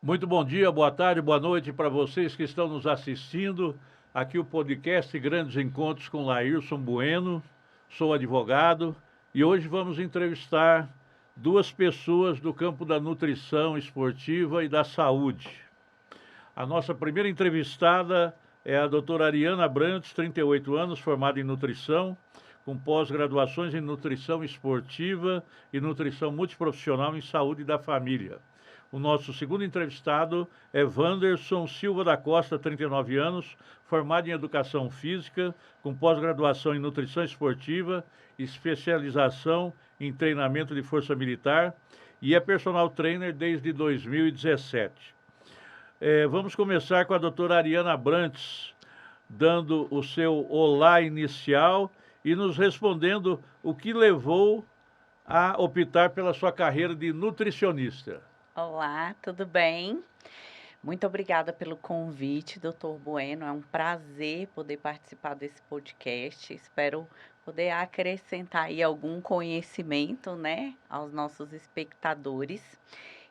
Muito bom dia, boa tarde, boa noite para vocês que estão nos assistindo. Aqui o podcast Grandes Encontros com Laírson Bueno. Sou advogado e hoje vamos entrevistar duas pessoas do campo da nutrição esportiva e da saúde. A nossa primeira entrevistada é a doutora Ariana Brantes, 38 anos, formada em nutrição, com pós-graduações em nutrição esportiva e nutrição multiprofissional em saúde da família. O nosso segundo entrevistado é Wanderson Silva da Costa, 39 anos, formado em Educação Física, com pós-graduação em Nutrição Esportiva, especialização em treinamento de força militar e é personal trainer desde 2017. Vamos começar com a doutora Ariana Brantes, dando o seu olá inicial e nos respondendo o que levou a optar pela sua carreira de nutricionista. Olá, tudo bem? Muito obrigada pelo convite, doutor Bueno. É um prazer poder participar desse podcast. Espero poder acrescentar aí algum conhecimento, né, aos nossos espectadores.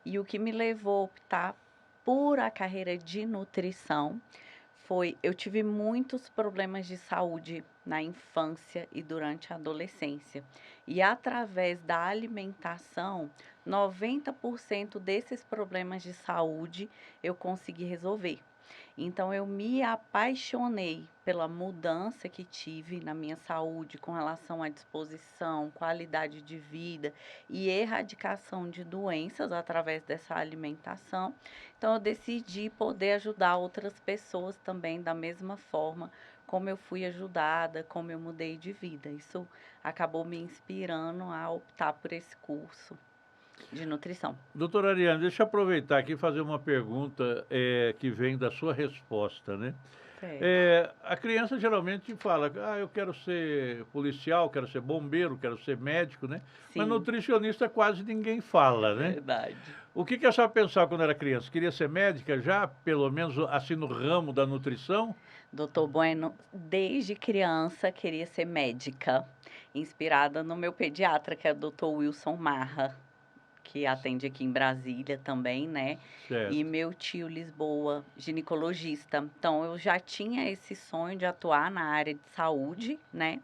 E o que me levou a optar por a carreira de nutrição eu tive muitos problemas de saúde na infância e durante a adolescência. E através da alimentação, 90% desses problemas de saúde eu consegui resolver. Então, eu me apaixonei pela mudança que tive na minha saúde com relação à disposição, qualidade de vida e erradicação de doenças através dessa alimentação. Então, eu decidi poder ajudar outras pessoas também da mesma forma como eu fui ajudada, como eu mudei de vida. Isso acabou me inspirando a optar por esse curso de nutrição. Doutora Ariana, deixa eu aproveitar aqui e fazer uma pergunta que vem da sua resposta, né? Certo. A criança geralmente fala, eu quero ser policial, quero ser bombeiro, quero ser médico, né? Mas Sim, nutricionista quase ninguém fala, né? verdade. O que a senhora pensava quando era criança? Queria ser médica já, pelo menos assim no ramo da nutrição? Doutor Bueno, desde criança queria ser médica, inspirada no meu pediatra, que é o doutor Wilson Marra, que atende aqui em Brasília também, né? E Certo. meu tio Lisboa, ginecologista. Então, eu já tinha esse sonho de atuar na área de saúde, né?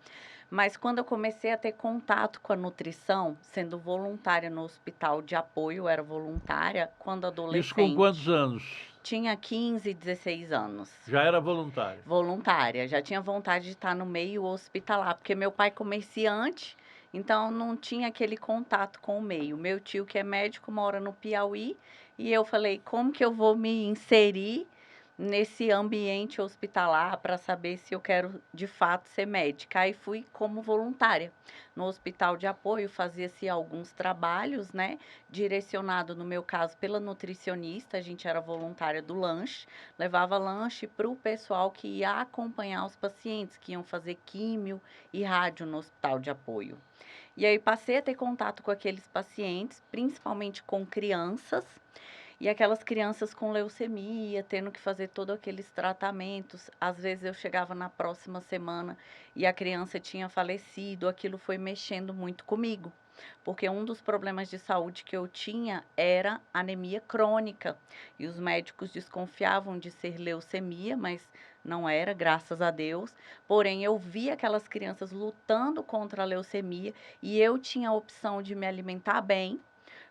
Mas quando eu comecei a ter contato com a nutrição, sendo voluntária no hospital de apoio, eu era voluntária quando Isso com quantos adolescente. anos? Tinha 15, 16 anos. Já era voluntário? Voluntária, já tinha vontade de estar no meio hospitalar, porque meu pai é comerciante, então não tinha aquele contato com o meio. Meu tio, que é médico, mora no Piauí, e eu falei, como que eu vou me inserir nesse ambiente hospitalar para saber se eu quero de fato ser médica? Aí fui como voluntária. No hospital de apoio fazia-se alguns trabalhos, né? Direcionado, no meu caso, pela nutricionista, a gente era voluntária do lanche, levava lanche para o pessoal que ia acompanhar os pacientes, que iam fazer químio e rádio no hospital de apoio. E aí passei a ter contato com aqueles pacientes, principalmente com crianças, e aquelas crianças com leucemia, tendo que fazer todos aqueles tratamentos. Às vezes eu chegava na próxima semana e a criança tinha falecido, aquilo foi mexendo muito comigo. Porque um dos problemas de saúde que eu tinha era anemia crônica. E os médicos desconfiavam de ser leucemia, mas não era, graças a Deus. Porém, eu via aquelas crianças lutando contra a leucemia e eu tinha a opção de me alimentar bem,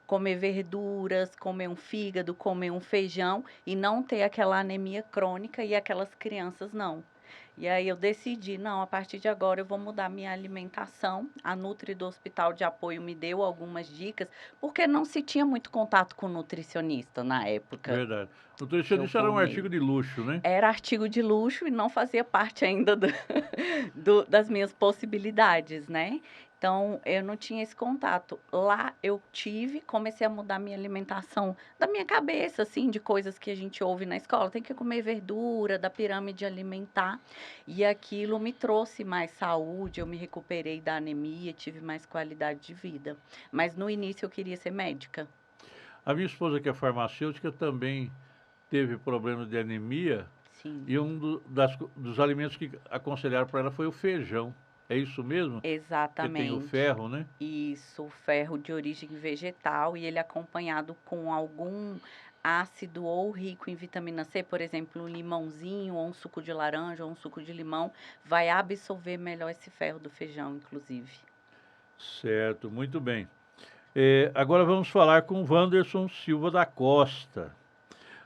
comer verduras, comer um fígado, comer um feijão e não ter aquela anemia crônica e aquelas crianças não. E aí eu decidi, não, a partir de agora eu vou mudar minha alimentação. A Nutri do Hospital de Apoio me deu algumas dicas, porque não se tinha muito contato com nutricionista na época Verdade. que eu Nutricionista era um formei. artigo de luxo, né? Era artigo de luxo e não fazia parte ainda das minhas possibilidades, né? Então, eu não tinha esse contato. Lá eu tive, comecei a mudar minha alimentação da minha cabeça, assim, de coisas que a gente ouve na escola. Tem que comer verdura, da pirâmide alimentar. E aquilo me trouxe mais saúde, eu me recuperei da anemia, tive mais qualidade de vida. Mas no início eu queria ser médica. A minha esposa, que é farmacêutica, também teve problema de anemia Sim. e dos alimentos que aconselharam para ela foi o feijão. É isso mesmo? Porque tem o Exatamente. ferro, né? Isso, ferro de origem vegetal e ele acompanhado com algum ácido ou rico em vitamina C, por exemplo, um limãozinho, ou um suco de laranja, ou um suco de limão, vai absorver melhor esse ferro do feijão, inclusive. Certo, muito bem. Agora vamos falar com o Wanderson Silva da Costa.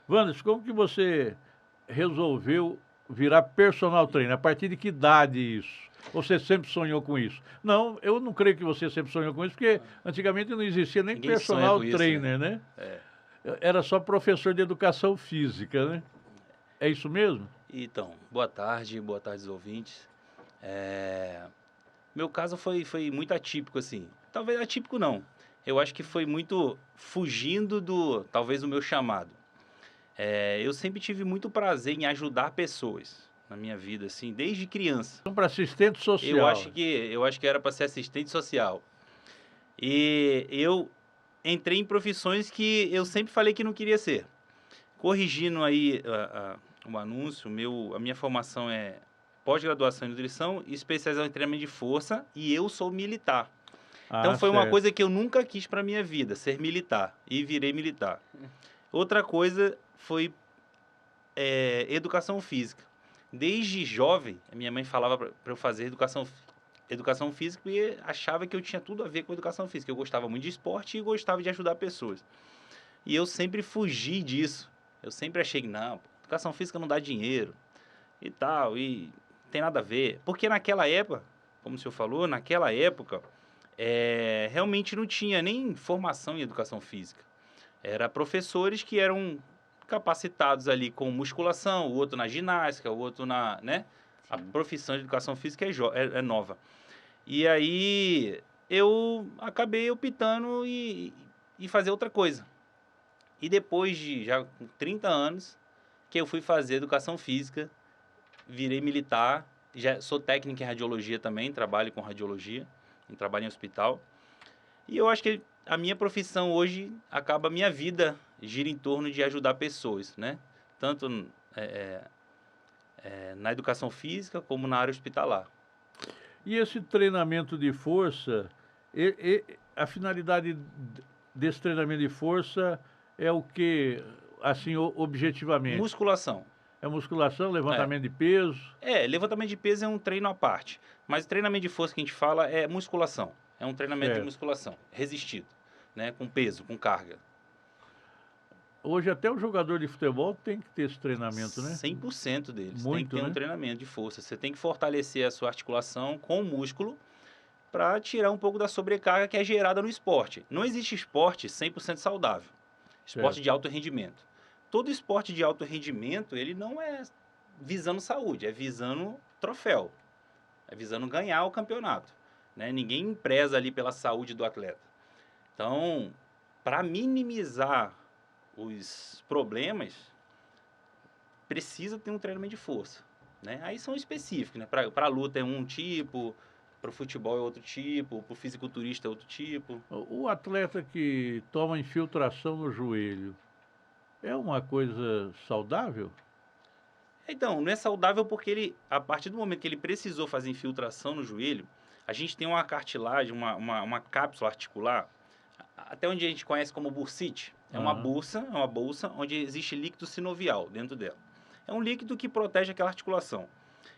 Wanderson, como que você resolveu virar personal trainer? A partir de que idade isso? Você sempre sonhou com isso? Não, eu não creio que você sempre sonhou com isso, porque antigamente não existia nem Ninguém sonha personal com isso, trainer, né? Era só professor de educação física, né? É isso mesmo? Então, boa tarde aos ouvintes. Meu caso foi muito atípico, assim. Talvez atípico não. Eu acho que foi muito fugindo talvez, do meu chamado. Eu sempre tive muito prazer em ajudar pessoas na minha vida, assim, desde criança. Então, para assistente social. Eu acho que era para ser assistente social. E eu entrei em profissões que eu sempre falei que não queria ser. Corrigindo aí o anúncio, a minha formação é pós-graduação em nutrição e especialização em treinamento de força, e eu sou militar. Então foi uma coisa que eu nunca quis para minha vida, ser militar, e virei militar. Outra coisa foi educação física. Desde jovem, a minha mãe falava para eu fazer educação física e achava que eu tinha tudo a ver com educação física. Eu gostava muito de esporte e gostava de ajudar pessoas. E eu sempre fugi disso. Eu sempre achei que não, educação física não dá dinheiro e tal, e não tem nada a ver. Porque naquela época, como o senhor falou, naquela época, realmente não tinha nem formação em educação física. Era professores que eram capacitados ali com musculação, o outro na ginástica, o outro né? A profissão de educação física é nova. E aí eu acabei optando em fazer outra coisa. E depois de já com 30 anos, que eu fui fazer educação física, virei militar, já sou técnico em radiologia também, trabalho com radiologia, trabalho em hospital. E eu acho que a minha profissão hoje a minha vida gira em torno de ajudar pessoas, né? Tanto na educação física como na área hospitalar. E esse treinamento de força, a finalidade desse treinamento de força é o que, assim, objetivamente? Musculação. É musculação, levantamento de peso? Levantamento de peso é um treino à parte. Mas o treinamento de força que a gente fala é musculação. É um treinamento de musculação, resistido, né? Com peso, com carga. Hoje até o jogador de futebol tem que ter esse treinamento, né? 100% deles. Muito, tem que ter né? um treinamento de força. Você tem que fortalecer a sua articulação com o músculo para tirar um pouco da sobrecarga que é gerada no esporte. Não existe esporte 100% saudável. Esporte de alto rendimento. Todo esporte de alto rendimento, ele não é visando saúde, é visando troféu. É visando ganhar o campeonato. Né? Ninguém preza ali pela saúde do atleta. Então, para minimizar os problemas, precisa ter um treinamento de força. Né? Aí são específicos. Né? Para a luta é um tipo, para o futebol é outro tipo, para o fisiculturista é outro tipo. O atleta que toma infiltração no joelho, é uma coisa saudável? Então, não é saudável porque a partir do momento que ele precisou fazer infiltração no joelho, a gente tem uma cartilagem, uma cápsula articular, até onde a gente conhece como bursite. É uma bolsa onde existe líquido sinovial dentro dela. É um líquido que protege aquela articulação.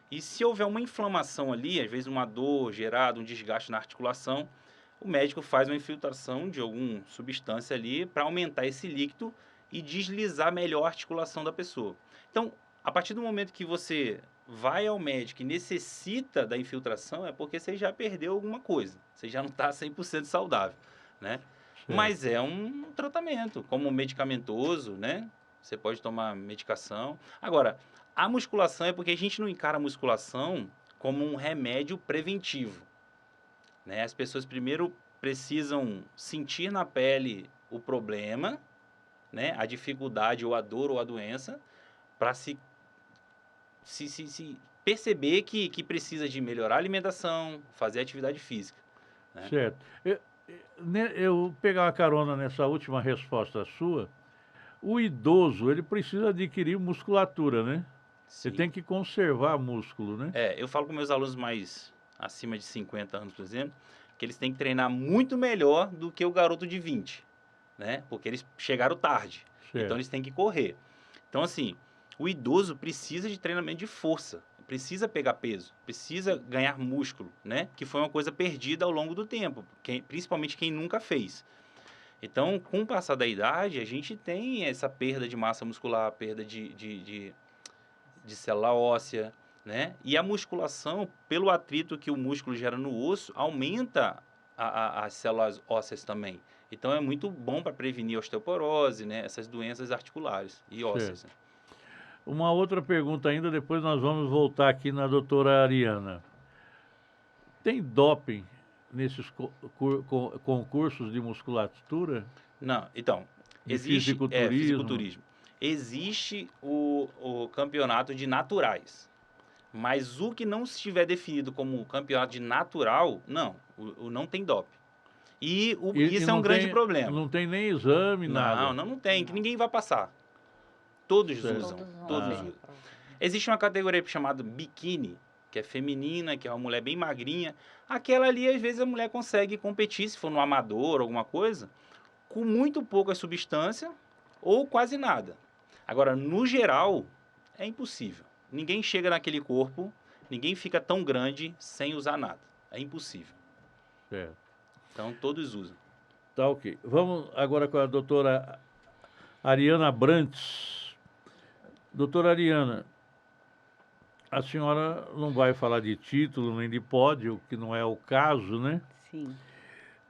E se houver uma inflamação ali, às vezes uma dor gerada, um desgaste na articulação, o médico faz uma infiltração de alguma substância ali para aumentar esse líquido e deslizar melhor a articulação da pessoa. Então, a partir do momento que você vai ao médico e necessita da infiltração, é porque você já perdeu alguma coisa. Você já não está 100% saudável, né? Mas é um tratamento, como medicamentoso, né? Você pode tomar medicação. Agora, a musculação é porque a gente não encara a musculação como um remédio preventivo, né? As pessoas primeiro precisam sentir na pele o problema, né? A dificuldade, ou a dor, ou a doença, para se perceber que precisa de melhorar a alimentação, fazer atividade física. Né? Certo. Eu pegar uma carona nessa última resposta sua, o idoso, ele precisa adquirir musculatura, né? Você tem que conservar músculo, né? Eu falo com meus alunos mais acima de 50 anos, por exemplo, que eles têm que treinar muito melhor do que o garoto de 20, né? Porque eles chegaram tarde. Certo. Então, eles têm que correr. Então, assim, o idoso precisa de treinamento de força, precisa pegar peso, precisa ganhar músculo, né? Que foi uma coisa perdida ao longo do tempo, principalmente quem nunca fez. Então, com o passar da idade, a gente tem essa perda de massa muscular, perda de célula óssea, né? E a musculação, pelo atrito que o músculo gera no osso, aumenta as células ósseas também. Então, é muito bom para prevenir a osteoporose, né? Essas doenças articulares e ósseas. Certo. Uma outra pergunta ainda, depois nós vamos voltar aqui na doutora Ariana. Tem doping nesses concursos de musculatura? Não, então, De existe fisiculturismo? fisiculturismo. Existe o campeonato de naturais. Mas o que não estiver definido como campeonato de natural, não, não tem doping. E isso é um grande problema. Não tem nem exame, nada. Não tem, que ninguém vai passar. Todos Certo. usam. Todos Todos vão. usam. Existe uma categoria chamada biquíni, que é feminina, que é uma mulher bem magrinha. Aquela ali, às vezes, a mulher consegue competir, se for no amador, alguma coisa, com muito pouca substância ou quase nada. Agora, no geral, é impossível. Ninguém chega naquele corpo, ninguém fica tão grande sem usar nada. É impossível. Certo. Então, todos usam. Tá ok. Vamos agora com a doutora Ariana Brantes. Doutora Ariana, a senhora não vai falar de título nem de pódio, que não é o caso, né? Sim.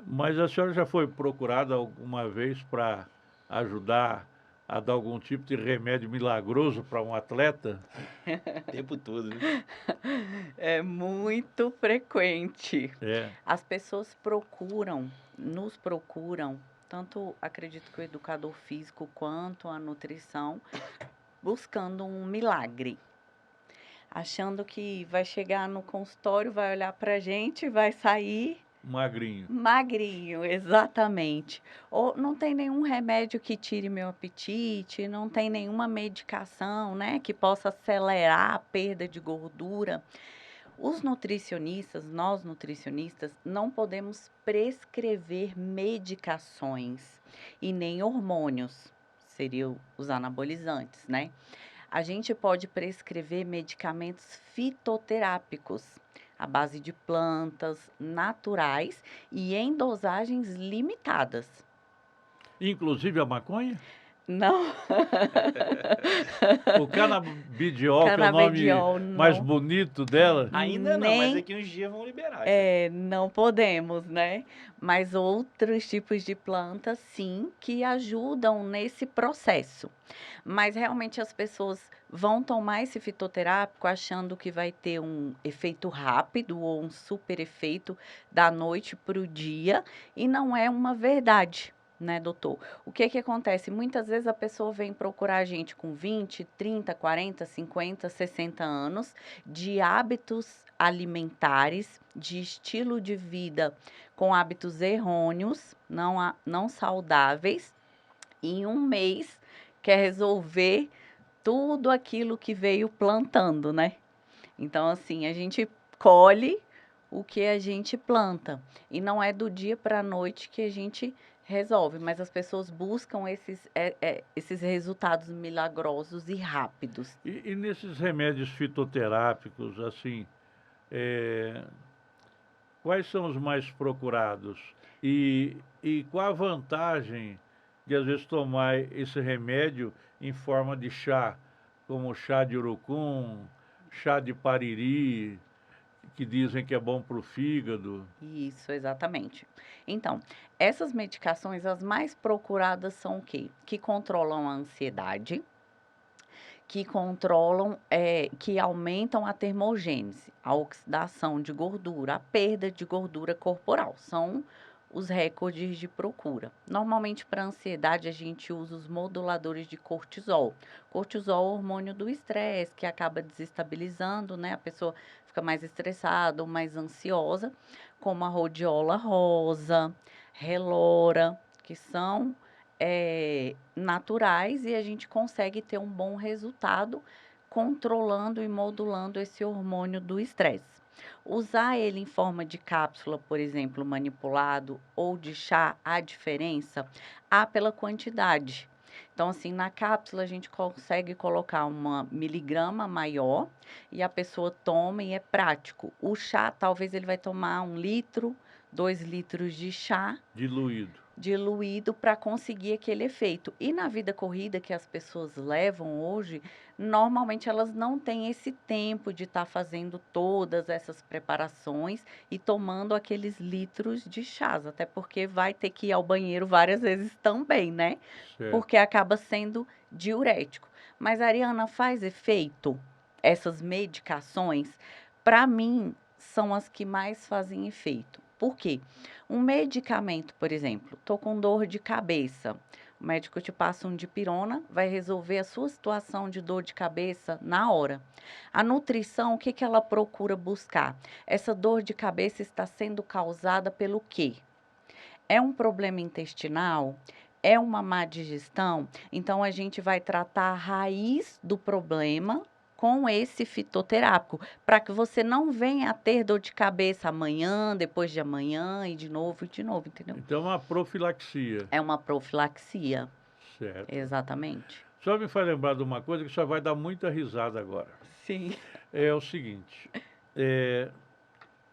Mas a senhora já foi procurada alguma vez para ajudar a dar algum tipo de remédio milagroso para um atleta? O tempo todo, né? É muito frequente. É. As pessoas nos procuram, tanto acredito que o educador físico quanto a nutrição, buscando um milagre. Achando que vai chegar no consultório, vai olhar pra gente, vai sair Magrinho. magrinho, exatamente. Ou não tem nenhum remédio que tire meu apetite, não tem nenhuma medicação, né, que possa acelerar a perda de gordura. Os nutricionistas, nós nutricionistas, não podemos prescrever medicações e nem hormônios, seriam os anabolizantes, né? A gente pode prescrever medicamentos fitoterápicos, à base de plantas naturais e em dosagens limitadas. Inclusive a maconha? Não. O canabidiol, que é o Canabidiol, nome mais não. bonito dela. Ainda não, mas Nem- daqui uns dias vão liberar. Não podemos, né? Mas outros tipos de plantas, sim, que ajudam nesse processo. Mas realmente as pessoas vão tomar esse fitoterápico achando que vai ter um efeito rápido ou um super efeito da noite para o dia, e não é uma verdade, né, doutor? O que que acontece? Muitas vezes a pessoa vem procurar a gente com 20, 30, 40, 50, 60 anos, de hábitos alimentares, de estilo de vida com hábitos errôneos, não saudáveis, e em um mês quer resolver tudo aquilo que veio plantando, né? Então, assim, a gente colhe o que a gente planta. E não é do dia para a noite que a gente resolve, mas as pessoas buscam esses resultados milagrosos e rápidos. E nesses remédios fitoterápicos, assim, quais são os mais procurados? E qual a vantagem de, às vezes, tomar esse remédio em forma de chá, como chá de urucum, chá de pariri, que dizem que é bom para o fígado? Isso, exatamente. Então, essas medicações, as mais procuradas são o quê? Que controlam a ansiedade, que que aumentam a termogênese, a oxidação de gordura, a perda de gordura corporal. São os recordes de procura. Normalmente, para ansiedade, a gente usa os moduladores de cortisol. Cortisol é o hormônio do estresse, que acaba desestabilizando, né? A pessoa fica mais estressada ou mais ansiosa, como a rhodiola rosa, relora, que são naturais, e a gente consegue ter um bom resultado controlando e modulando esse hormônio do estresse. Usar ele em forma de cápsula, por exemplo, manipulado, ou de chá, a diferença? Há pela quantidade. Então, assim, na cápsula a gente consegue colocar uma miligrama maior e a pessoa toma e é prático. O chá, talvez ele vai tomar 1 litro, 2 litros de chá Diluído. diluído para conseguir aquele efeito. E na vida corrida que as pessoas levam hoje, normalmente elas não têm esse tempo de estar fazendo todas essas preparações e tomando aqueles litros de chás, até porque vai ter que ir ao banheiro várias vezes também, né? Certo. Porque acaba sendo diurético. Mas, Ariana, faz efeito? Essas medicações, para mim, são as que mais fazem efeito. Por quê? Um medicamento, por exemplo, estou com dor de cabeça. O médico te passa um dipirona, vai resolver a sua situação de dor de cabeça na hora. A nutrição, o que que ela procura buscar? Essa dor de cabeça está sendo causada pelo quê? É um problema intestinal? É uma má digestão? Então, a gente vai tratar a raiz do problema com esse fitoterápico, para que você não venha a ter dor de cabeça amanhã, depois de amanhã e de novo, entendeu? Então, uma profilaxia. É uma profilaxia, Certo. exatamente. Só me faz lembrar de uma coisa que só vai dar muita risada agora. Sim. É o seguinte,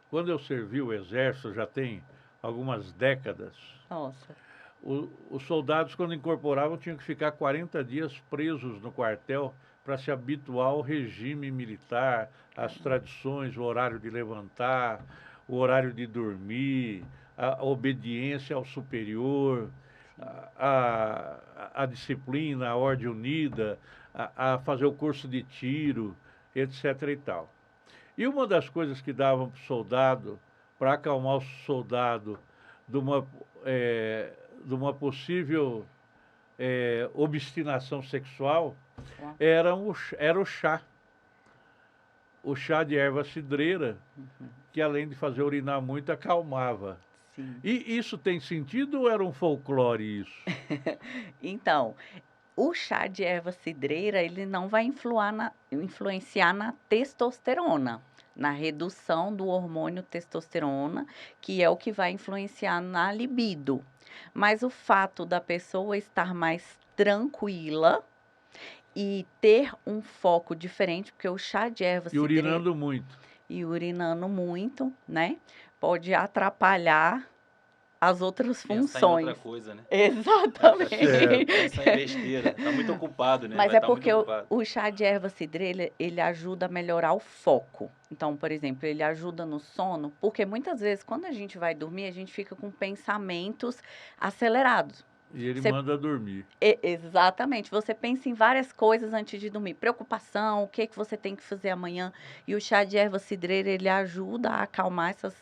quando eu servi o exército, já tem algumas décadas, Nossa. os soldados, quando incorporavam, tinham que ficar 40 dias presos no quartel para se habituar ao regime militar, às tradições, o horário de levantar, o horário de dormir, a obediência ao superior, a disciplina, a ordem unida, a fazer o curso de tiro, etc. e tal. E uma das coisas que davam para o soldado, para acalmar o soldado de uma possível obstinação sexual, era o chá. O chá de erva cidreira, que além de fazer urinar muito, acalmava. Sim. E isso tem sentido ou era um folclore isso? Então, o chá de erva cidreira, ele não vai influenciar na testosterona, na redução do hormônio testosterona, que é o que vai influenciar na libido. Mas o fato da pessoa estar mais tranquila e ter um foco diferente, porque o chá de erva E cidreira urinando muito. e urinando muito, né, pode atrapalhar as outras Pensar em funções. outra coisa, né? Exatamente. Pensar em besteira. Tá muito ocupado, né? Mas Vai é tá muito porque ocupado. o chá de erva cidreira, ele ajuda a melhorar o foco. Então, por exemplo, ele ajuda no sono, porque muitas vezes, quando a gente vai dormir, a gente fica com pensamentos acelerados. E ele Você- manda dormir. Exatamente. Você pensa em várias coisas antes de dormir. Preocupação, o que que você tem que fazer amanhã. E o chá de erva cidreira, ele ajuda a acalmar essas,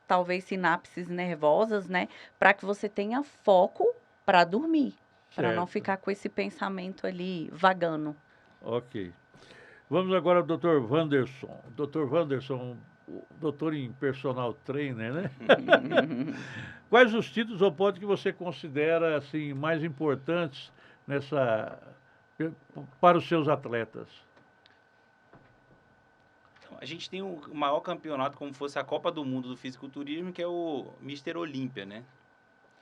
talvez, sinapses nervosas, né? Para que você tenha foco para dormir. Para não Certo. ficar com esse pensamento ali vagando. Ok. Vamos agora ao Dr. Wanderson. Dr. Wanderson, o doutor em personal trainer, né? Quais os títulos ou pódios que você considera assim mais importantes para os seus atletas? Então, a gente tem o maior campeonato, como fosse a Copa do Mundo do Fisiculturismo, que é o Mr. Olímpia, né?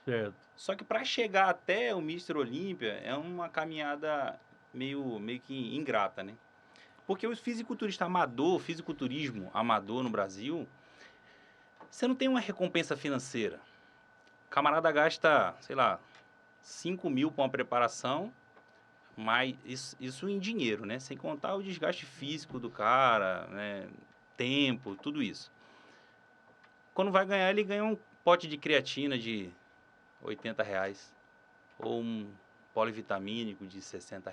Certo. Só que para chegar até o Mr. Olímpia é uma caminhada meio que ingrata, né? Porque o fisiculturismo amador no Brasil, você não tem uma recompensa financeira. O camarada gasta, sei lá, 5 mil para uma preparação, mas isso em dinheiro, né? Sem contar o desgaste físico do cara, né? Tempo, tudo isso. Quando vai ganhar, ele ganha um pote de creatina de R$80 ou um polivitamínico de R$60.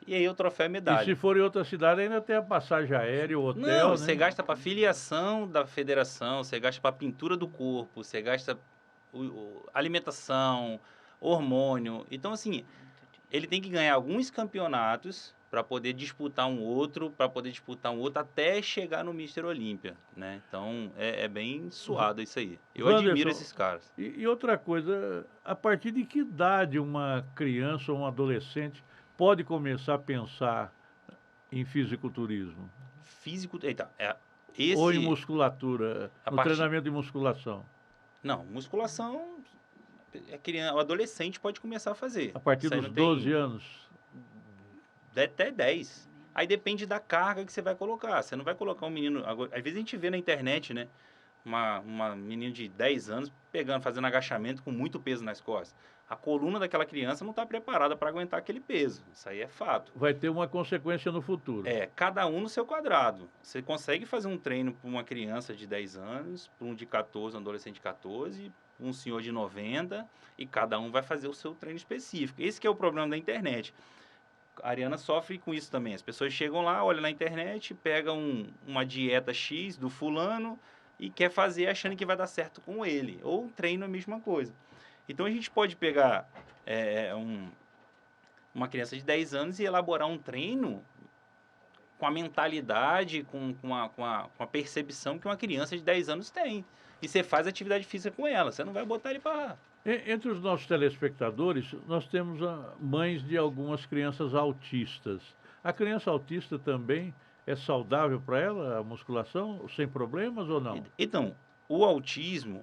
E aí o troféu é E medalha. se for em outra cidade, ainda tem a passagem aérea, o hotel, Não, né? você gasta para filiação da federação, você gasta para pintura do corpo, você gasta alimentação, hormônio. Então, assim, ele tem que ganhar alguns campeonatos para poder disputar um outro, até chegar no Mr. Olímpia, né? Então, é bem suado isso aí. Eu Wanderson, admiro esses caras. E outra coisa, a partir de que idade uma criança ou um adolescente pode começar a pensar em fisiculturismo? Eita, Ou em musculatura, A no partir- treinamento de musculação? Não, musculação o adolescente pode começar a fazer. A partir Isso aí dos não tem- 12 anos. Até 10. Aí depende da carga que você vai colocar. Você não vai colocar um menino... Às vezes a gente vê na internet, né? Uma menina de 10 anos fazendo agachamento com muito peso nas costas. A coluna daquela criança não está preparada para aguentar aquele peso. Isso aí é fato. Vai ter uma consequência no futuro. Cada um no seu quadrado. Você consegue fazer um treino para uma criança de 10 anos, para um de 14, um adolescente de 14, um senhor de 90, e cada um vai fazer o seu treino específico. Esse que é o problema da internet. A Ariana sofre com isso também. As pessoas chegam lá, olham na internet, pegam uma dieta X do fulano e quer fazer achando que vai dar certo com ele. Ou treino é a mesma coisa. Então a gente pode pegar uma criança de 10 anos e elaborar um treino com a mentalidade, com a percepção que uma criança de 10 anos tem. E você faz atividade física com ela, você não vai botar ele para... Entre os nossos telespectadores, nós temos mães de algumas crianças autistas. A criança autista também é saudável para ela, a musculação, sem problemas ou não? Então, o autismo,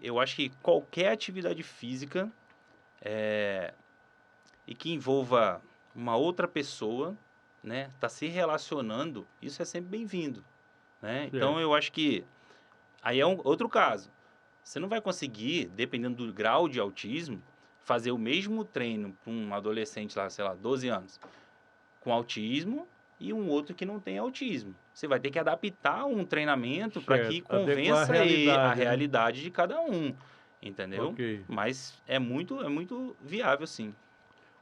eu acho que qualquer atividade física e que envolva uma outra pessoa, né, tá se relacionando, isso é sempre bem-vindo, né? Então, eu acho que aí é outro caso. Você não vai conseguir, dependendo do grau de autismo, fazer o mesmo treino para um adolescente lá, sei lá, 12 anos, com autismo e um outro que não tem autismo. Você vai ter que adaptar um treinamento para que convença a realidade de cada um, entendeu? Okay. Mas é muito viável, sim.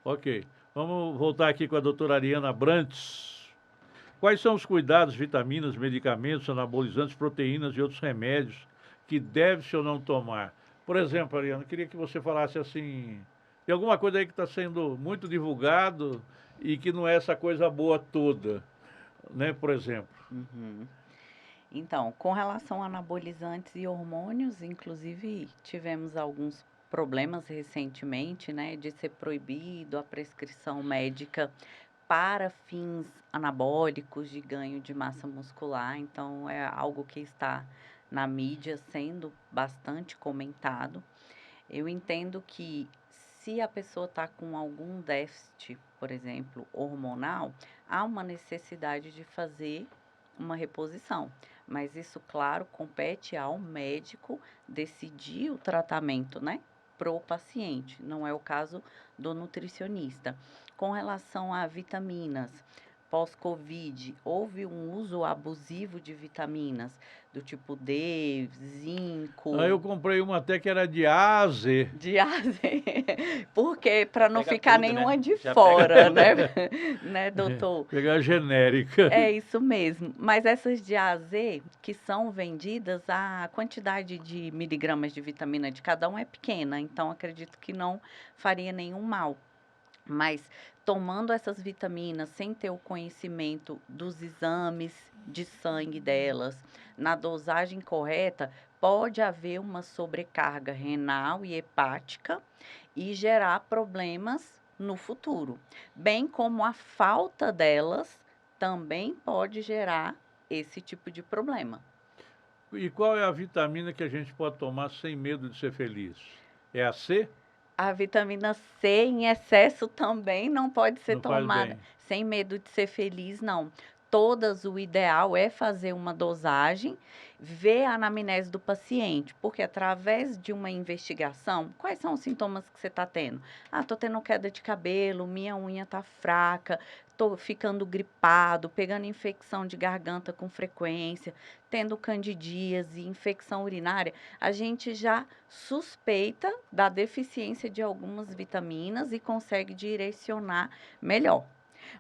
Ok. Vamos voltar aqui com a doutora Ariana Brantes. Quais são os cuidados, vitaminas, medicamentos, anabolizantes, proteínas e outros remédios que deve-se ou não tomar? Por exemplo, Ariana, queria que você falasse assim, tem alguma coisa aí que está sendo muito divulgado e que não é essa coisa boa toda, né, por exemplo? Então, com relação a anabolizantes e hormônios, inclusive tivemos alguns problemas recentemente, né, de ser proibido a prescrição médica para fins anabólicos de ganho de massa muscular. Então, é algo que está na mídia sendo bastante comentado. Eu entendo que se a pessoa está com algum déficit, por exemplo, hormonal, há uma necessidade de fazer uma reposição. Mas isso, claro, compete ao médico decidir o tratamento, né, pro paciente. Não é o caso do nutricionista. Com relação a vitaminas, pós-Covid, houve um uso abusivo de vitaminas, do tipo D, zinco... Eu comprei uma até que era de A a Z. De A a Z, porque para não ficar tudo, nenhuma né? de Já fora, né? Né, doutor? Pegar a genérica. É isso mesmo. Mas essas de A a Z, que são vendidas, a quantidade de miligramas de vitamina de cada um é pequena, então acredito que não faria nenhum mal. Mas tomando essas vitaminas sem ter o conhecimento dos exames de sangue delas, na dosagem correta, pode haver uma sobrecarga renal e hepática e gerar problemas no futuro. Bem como a falta delas também pode gerar esse tipo de problema. E qual é a vitamina que a gente pode tomar sem medo de ser feliz? É a C? A vitamina C em excesso também não pode ser Não faz tomada bem. sem medo de ser feliz, não. Todas, o ideal é fazer uma dosagem, ver a anamnese do paciente, porque através de uma investigação, quais são os sintomas que você está tendo? Tô tendo queda de cabelo, minha unha está fraca, tô ficando gripado, pegando infecção de garganta com frequência, tendo candidíase, infecção urinária. A gente já suspeita da deficiência de algumas vitaminas e consegue direcionar melhor.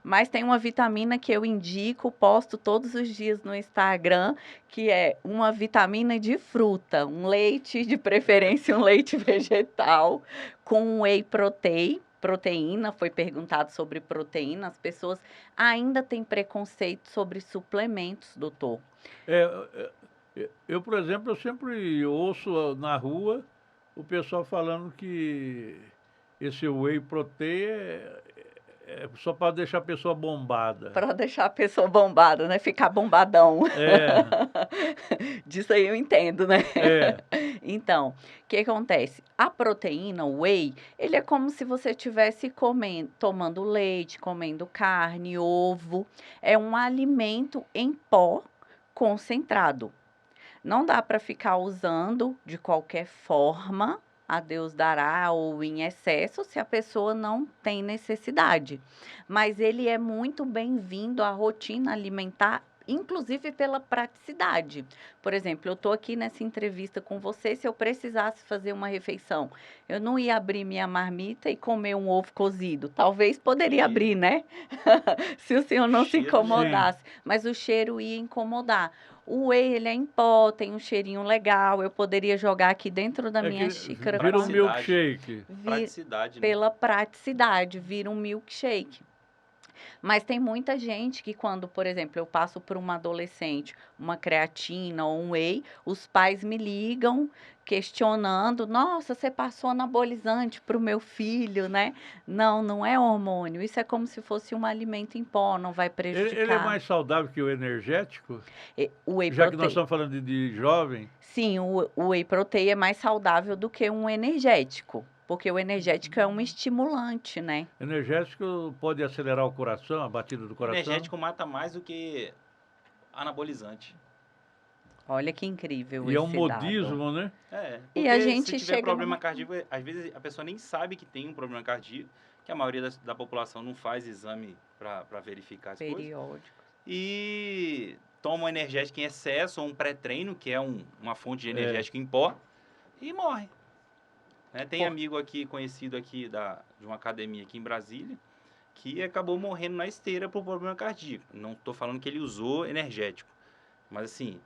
Mas tem uma vitamina que eu indico, posto todos os dias no Instagram, que é uma vitamina de fruta, um leite, de preferência um leite vegetal, com whey proteína, foi perguntado sobre proteína, as pessoas ainda têm preconceito sobre suplementos, doutor. Eu, por exemplo, eu sempre ouço na rua o pessoal falando que esse whey protein é só para deixar a pessoa bombada. Para deixar a pessoa bombada, né? Ficar bombadão. Disso aí eu entendo, né? É, Então, o que acontece? A proteína, o whey, ele é como se você estivesse comendo, tomando leite, comendo carne, ovo. É um alimento em pó concentrado. Não dá para ficar usando de qualquer forma, a Deus dará ou em excesso, se a pessoa não tem necessidade. Mas ele é muito bem-vindo à rotina alimentar, inclusive pela praticidade. Por exemplo, eu estou aqui nessa entrevista com você, se eu precisasse fazer uma refeição, eu não ia abrir minha marmita e comer um ovo cozido. Talvez poderia abrir, né? Se o senhor não se Cheiro, incomodasse, mas o cheiro ia incomodar. O whey, ele é em pó, tem um cheirinho legal. Eu poderia jogar aqui dentro da é minha que xícara vira um com milkshake. Praticidade, né? pela praticidade, vira um milkshake. Mas tem muita gente que quando, por exemplo, eu passo por uma adolescente, uma creatina ou um whey, os pais me ligam questionando, nossa, você passou anabolizante para o meu filho, né? Não, não é hormônio, isso é como se fosse um alimento em pó, não vai Ele é prejudicar. mais saudável que o energético? O whey Já que nós protein. estamos falando de jovem, Sim, o whey protein é mais saudável do que um energético, porque o energético é um estimulante, né? energético pode acelerar o coração, a batida do coração. Energético mata mais do que anabolizante. Olha que incrível E é um esse dado. modismo, né? É, E porque a gente se tiver chega problema numa- cardíaco, às vezes a pessoa nem sabe que tem um problema cardíaco, que a maioria da população não faz exame para verificar as coisas. Periódico. E toma um energético em excesso ou um pré-treino, que é uma fonte de É. energético em pó, e morre. Né? Tem Pô. amigo aqui, conhecido aqui de uma academia aqui em Brasília, que acabou morrendo na esteira por problema cardíaco. Não estou falando que ele usou energético, mas assim,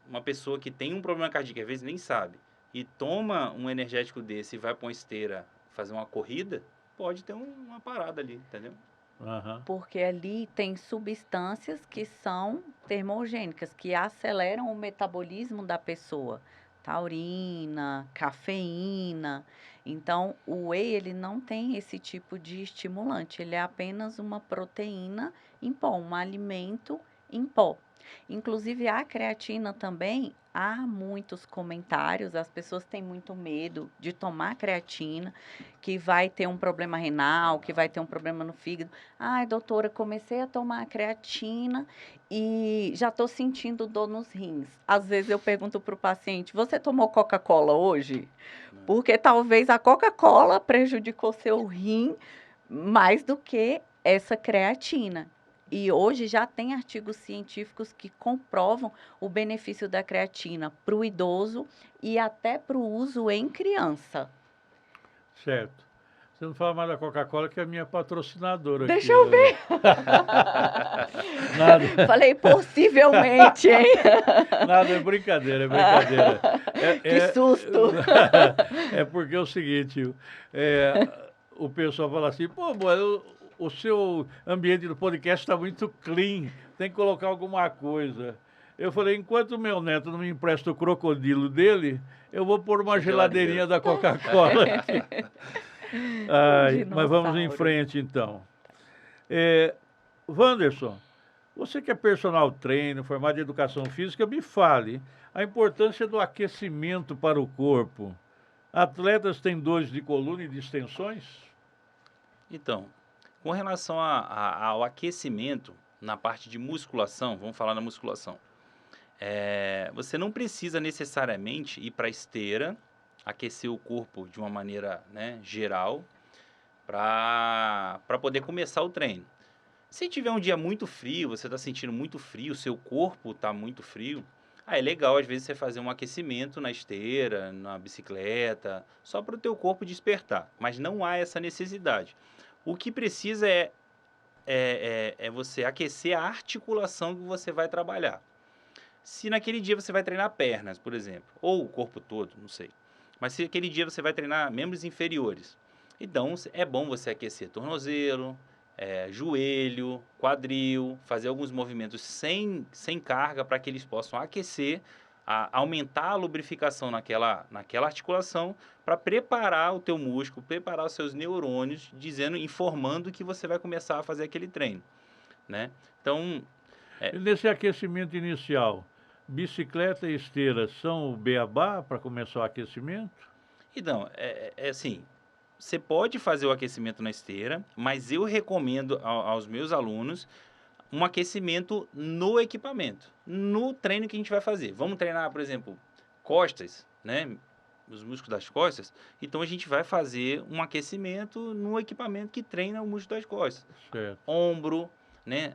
uma pessoa que tem um problema cardíaco, às vezes nem sabe, e toma um energético desse e vai para uma esteira fazer uma corrida, pode ter uma parada ali, entendeu? Aham. Porque ali tem substâncias que são termogênicas, que aceleram o metabolismo da pessoa. Taurina, cafeína. Então, o whey, ele não tem esse tipo de estimulante. Ele é apenas uma proteína em pó, um alimento em pó. Inclusive, a creatina também, há muitos comentários, as pessoas têm muito medo de tomar creatina, que vai ter um problema renal, que vai ter um problema no fígado. Ai, doutora, comecei a tomar a creatina e já estou sentindo dor nos rins. Às vezes eu pergunto para o paciente, você tomou Coca-Cola hoje? Porque talvez a Coca-Cola prejudicou seu rim mais do que essa creatina. E hoje já tem artigos científicos que comprovam o benefício da creatina para o idoso e até para o uso em criança. Certo. Você não fala mais da Coca-Cola, que é a minha patrocinadora aqui. Deixa eu ver. Nada, Falei possivelmente, hein? nada, é brincadeira, é brincadeira. Que susto. É porque é o seguinte, o pessoal fala assim, pô, mano, o seu ambiente do podcast está muito clean, tem que colocar alguma coisa. Eu falei, enquanto o meu neto não me empresta o crocodilo dele, eu vou pôr uma geladeirinha da Coca-Cola aqui. Ai, mas vamos em Dinossauro. frente, então. Wanderson, você que é personal trainer, formado em educação física, me fale a importância do aquecimento para o corpo. Atletas têm dores de coluna e distensões? Então, com relação ao aquecimento, na parte de musculação, vamos falar da musculação. Você não precisa necessariamente ir para a esteira, aquecer o corpo de uma maneira, né, geral, para poder começar o treino. Se tiver um dia muito frio, você está sentindo muito frio, seu corpo está muito frio, é legal às vezes você fazer um aquecimento na esteira, na bicicleta, só para o teu corpo despertar, mas não há essa necessidade. O que precisa é você aquecer a articulação que você vai trabalhar. Se naquele dia você vai treinar pernas, por exemplo, ou o corpo todo, não sei, mas se aquele dia você vai treinar membros inferiores, então é bom você aquecer tornozelo, joelho, quadril, fazer alguns movimentos sem carga para que eles possam aquecer, aumentar a lubrificação naquela articulação para preparar o teu músculo, preparar os seus neurônios, informando que você vai começar a fazer aquele treino, né? Então, Nesse aquecimento inicial, bicicleta e esteira são o beabá para começar o aquecimento? Então, é assim, você pode fazer o aquecimento na esteira, mas eu recomendo aos meus alunos um aquecimento no equipamento, no treino que a gente vai fazer. Vamos treinar, por exemplo, costas, né? Os músculos das costas. Então a gente vai fazer um aquecimento no equipamento que treina o músculo das costas. Certo. Ombro, né?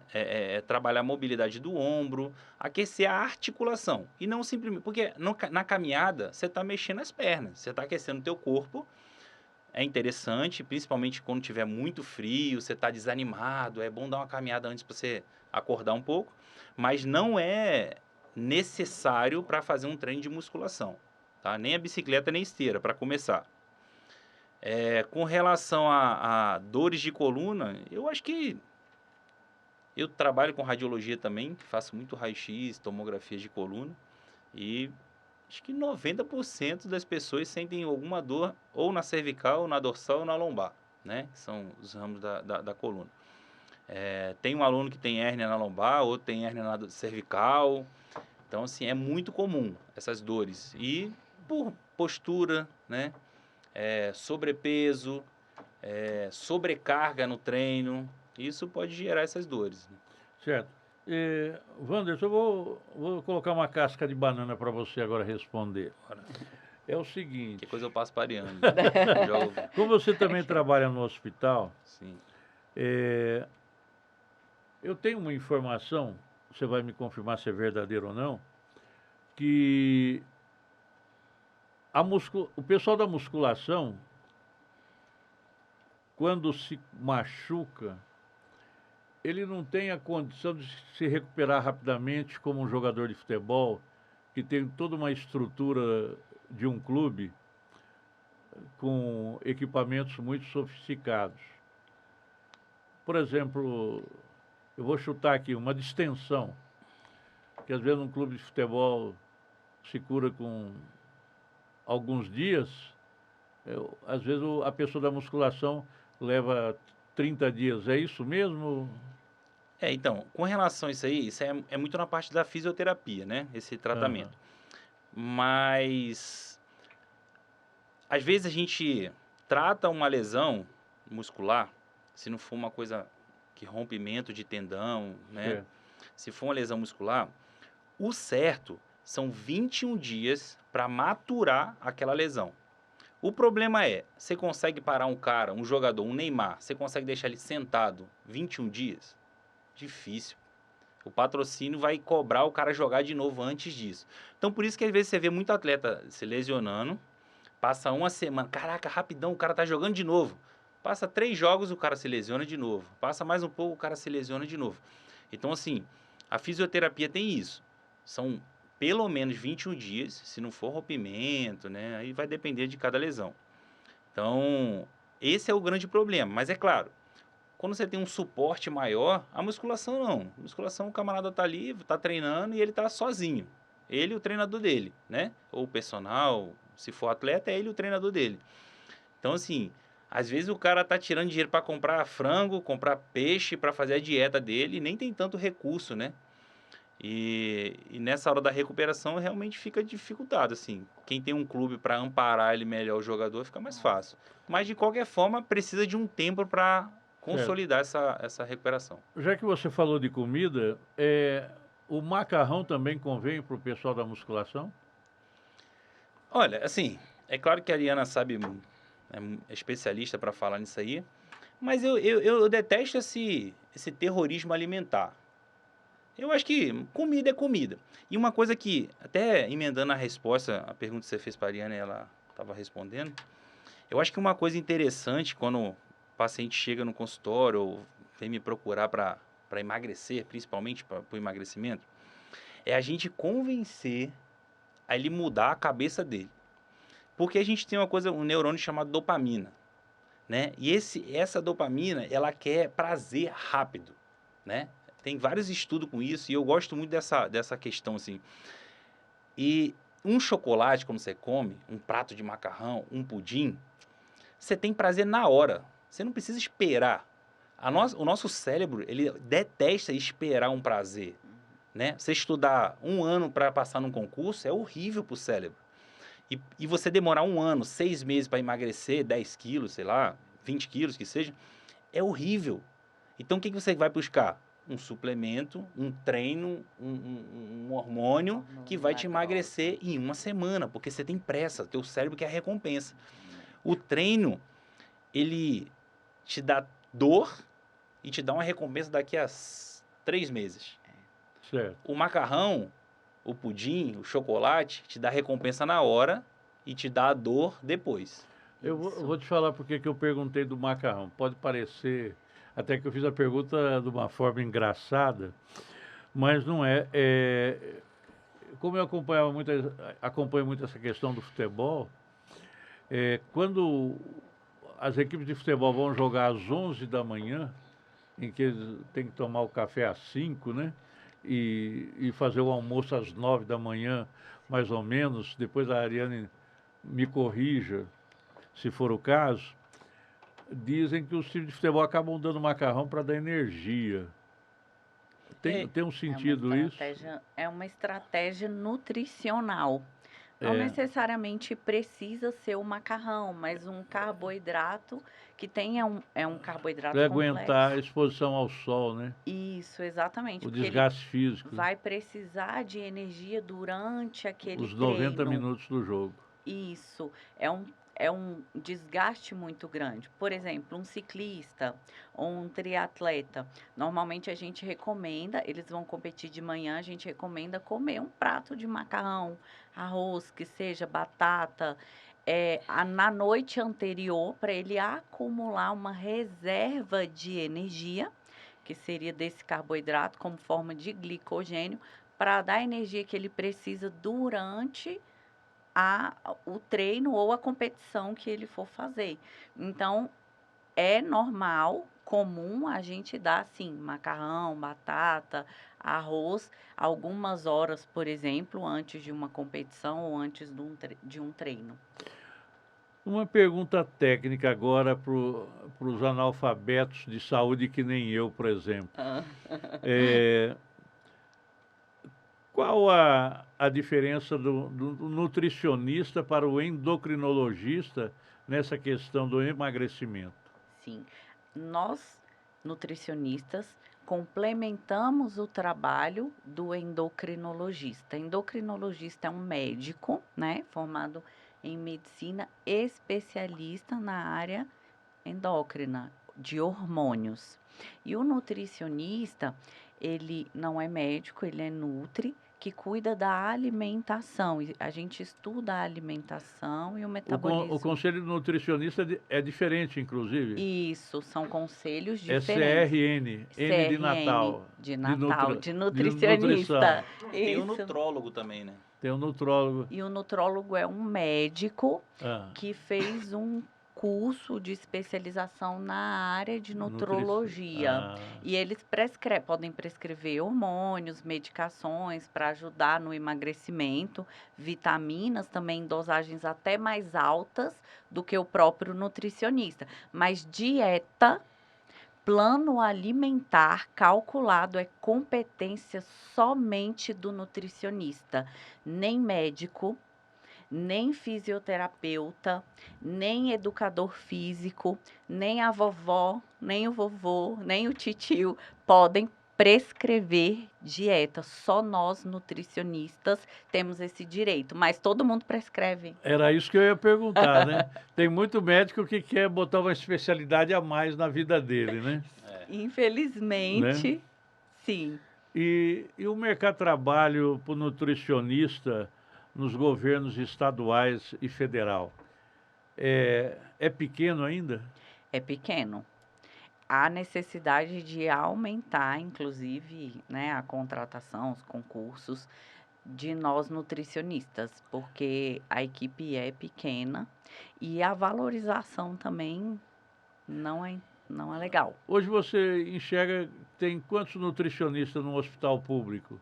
Trabalhar a mobilidade do ombro, aquecer a articulação. E não simplesmente. Porque na caminhada você está mexendo as pernas, você está aquecendo o teu corpo. É interessante, principalmente quando tiver muito frio, você está desanimado, é bom dar uma caminhada antes para você acordar um pouco, mas não é necessário para fazer um treino de musculação, tá? Nem a bicicleta, nem esteira, para começar. Com relação a dores de coluna, eu acho que eu trabalho com radiologia também, faço muito raio-x, tomografia de coluna, e acho que 90% das pessoas sentem alguma dor ou na cervical, ou na dorsal ou na lombar, né? Que são os ramos da coluna. Tem um aluno que tem hérnia na lombar, outro tem hérnia na cervical. Então, assim, é muito comum essas dores. E por postura, né? Sobrepeso, sobrecarga no treino, isso pode gerar essas dores, né? Certo. Wanderson, eu vou colocar uma casca de banana para você agora responder. Ora, É o seguinte, que coisa eu passo para a Ariane. como você também trabalha no hospital, Sim. eu tenho uma informação, você vai me confirmar se é verdadeiro ou não, que o pessoal da musculação, quando se machuca, ele não tem a condição de se recuperar rapidamente como um jogador de futebol, que tem toda uma estrutura de um clube com equipamentos muito sofisticados. Por exemplo, eu vou chutar aqui uma distensão, que às vezes um clube de futebol se cura com alguns dias, às vezes a pessoa da musculação leva 30 dias. É isso mesmo? Então, com relação a isso é muito na parte da fisioterapia, né? Esse tratamento. Mas, às vezes a gente trata uma lesão muscular, se não for uma coisa que rompimento de tendão, né? É. Se for uma lesão muscular, o certo são 21 dias para maturar aquela lesão. O problema você consegue parar um cara, um jogador, um Neymar, você consegue deixar ele sentado 21 dias? Difícil. O patrocínio vai cobrar o cara jogar de novo antes disso. Então, por isso que às vezes você vê muito atleta se lesionando, passa uma semana, caraca, rapidão, o cara tá jogando de novo. Passa 3 jogos, o cara se lesiona de novo. Passa mais um pouco, o cara se lesiona de novo. Então, assim, a fisioterapia tem isso. São pelo menos 21 dias, se não for rompimento, né? Aí vai depender de cada lesão. Então, esse é o grande problema. Mas é claro, quando você tem um suporte maior, a musculação não. A musculação, o camarada tá ali, tá treinando e ele tá sozinho. Ele e o treinador dele, né? Ou o personal, se for atleta, é ele e o treinador dele. Então, assim, às vezes o cara tá tirando dinheiro para comprar frango, comprar peixe, para fazer a dieta dele, e nem tem tanto recurso, né? E nessa hora da recuperação realmente fica dificultado, assim. Quem tem um clube para amparar ele melhor, o jogador, fica mais fácil. Mas, de qualquer forma, precisa de um tempo para consolidar essa recuperação. Já que você falou de comida, o macarrão também convém para o pessoal da musculação? Olha, assim, é claro que a Ariana sabe, é especialista para falar nisso aí, mas eu detesto esse terrorismo alimentar. Eu acho que comida é comida. E uma coisa que, até emendando a resposta, a pergunta que você fez para a Ariana, ela estava respondendo, eu acho que uma coisa interessante quando o paciente chega no consultório ou vem me procurar para emagrecer, principalmente para o emagrecimento, é a gente convencer a ele mudar a cabeça dele. Porque a gente tem um neurônio chamado dopamina, né? E essa dopamina, ela quer prazer rápido, né? Tem vários estudos com isso e eu gosto muito dessa questão, assim. E um chocolate, quando você come, um prato de macarrão, um pudim, você tem prazer na hora. Você não precisa esperar. O nosso cérebro, ele detesta esperar um prazer. né? Você estudar 1 ano para passar num concurso é horrível para o cérebro. E você demorar 1 ano, 6 meses para emagrecer 10 quilos, sei lá, 20 quilos que seja, é horrível. Então, o que você vai buscar? Um suplemento, um treino, um hormônio que vai te emagrecer em 1 semana, porque você tem pressa, teu cérebro quer recompensa. O treino, ele te dá dor e te dá uma recompensa daqui a 3 meses. Certo. O macarrão, o pudim, o chocolate, te dá recompensa na hora e te dá a dor depois. Eu vou te falar porque que eu perguntei do macarrão. Pode parecer, até que eu fiz a pergunta de uma forma engraçada, mas não é. Como eu acompanho muito essa questão do futebol, quando as equipes de futebol vão jogar às 11 da manhã, em que eles têm que tomar o café às 5, né? E fazer o almoço às 9 da manhã, mais ou menos, depois a Ariane me corrija, se for o caso, dizem que os times de futebol acabam dando macarrão para dar energia. Tem um sentido isso? É uma estratégia nutricional. Não necessariamente precisa ser o macarrão, mas um carboidrato que tenha um carboidrato Para complexo. aguentar a exposição ao sol, né? Isso, exatamente. O porque desgaste físico. vai precisar de energia durante aquele Os 90 treino. minutos do jogo. Isso, é um desgaste muito grande. Por exemplo, um ciclista ou um triatleta, normalmente a gente recomenda, eles vão competir de manhã, a gente recomenda comer um prato de macarrão, arroz, que seja batata, na noite anterior, para ele acumular uma reserva de energia, que seria desse carboidrato, como forma de glicogênio, para dar a energia que ele precisa durante o treino ou a competição que ele for fazer. Então, é normal, comum a gente dar, assim, macarrão, batata, arroz, algumas horas, por exemplo, antes de uma competição ou antes de um treino. Uma pergunta técnica agora para os analfabetos de saúde que nem eu, por exemplo. Qual a diferença do nutricionista para o endocrinologista nessa questão do emagrecimento? Sim, nós, nutricionistas, complementamos o trabalho do endocrinologista. Endocrinologista é um médico, né, formado em medicina, especialista na área endócrina, de hormônios. E o nutricionista, ele não é médico, ele é nutri, que cuida da alimentação. E a gente estuda a alimentação e o metabolismo. O conselho nutricionista é diferente, inclusive. Isso, são conselhos É diferentes. CRN, N de Natal. De nutricionista. Tem o nutrólogo também, né? Tem o nutrólogo. E o nutrólogo é um médico que fez um curso de especialização na área de nutrologia. E eles podem prescrever hormônios, medicações para ajudar no emagrecimento, vitaminas também em dosagens até mais altas do que o próprio nutricionista. Mas dieta, plano alimentar calculado é competência somente do nutricionista, nem médico, nem fisioterapeuta, nem educador físico, nem a vovó, nem o vovô, nem o titio podem prescrever dieta. Só nós, nutricionistas, temos esse direito, mas todo mundo prescreve. Era isso que eu ia perguntar, né? Tem muito médico que quer botar uma especialidade a mais na vida dele, né? Infelizmente, né? Sim. E o mercado de trabalho para o nutricionista nos governos estaduais e federal é pequeno ainda? É pequeno. Há necessidade de aumentar, inclusive, né, a contratação, os concursos de nós nutricionistas, porque a equipe é pequena e a valorização também não é legal. Hoje você enxerga, tem quantos nutricionistas no hospital público?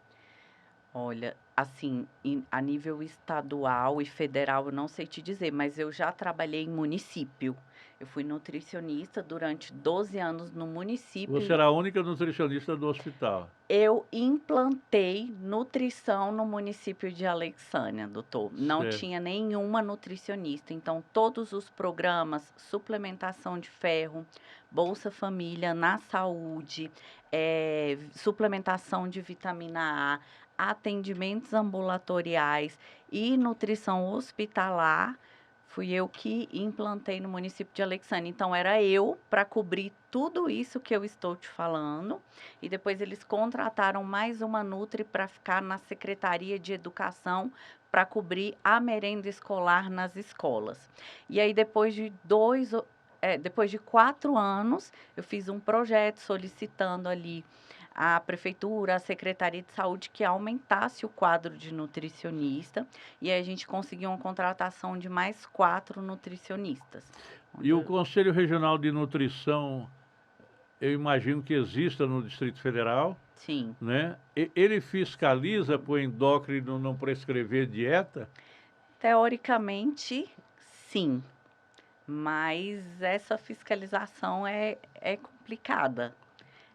Olha, assim, a nível estadual e federal, eu não sei te dizer, mas eu já trabalhei em município. Eu fui nutricionista durante 12 anos no município. Você era a única nutricionista do hospital. Eu implantei nutrição no município de Alexânia, doutor. Não Certo. tinha nenhuma nutricionista. Então, todos os programas, suplementação de ferro, Bolsa Família na saúde, suplementação de vitamina A, atendimentos ambulatoriais e nutrição hospitalar, fui eu que implantei no município de Alexânia. Então, era eu para cobrir tudo isso que eu estou te falando. E depois eles contrataram mais uma nutri para ficar na Secretaria de Educação para cobrir a merenda escolar nas escolas. E aí, depois de 4 anos, eu fiz um projeto solicitando ali a prefeitura, a Secretaria de Saúde, que aumentasse o quadro de nutricionista. E aí a gente conseguiu uma contratação de mais 4 nutricionistas. E o Conselho Regional de Nutrição, eu imagino que exista no Distrito Federal, Sim. né? Ele fiscaliza para o endócrino não prescrever dieta? Teoricamente, sim. Mas essa fiscalização é complicada.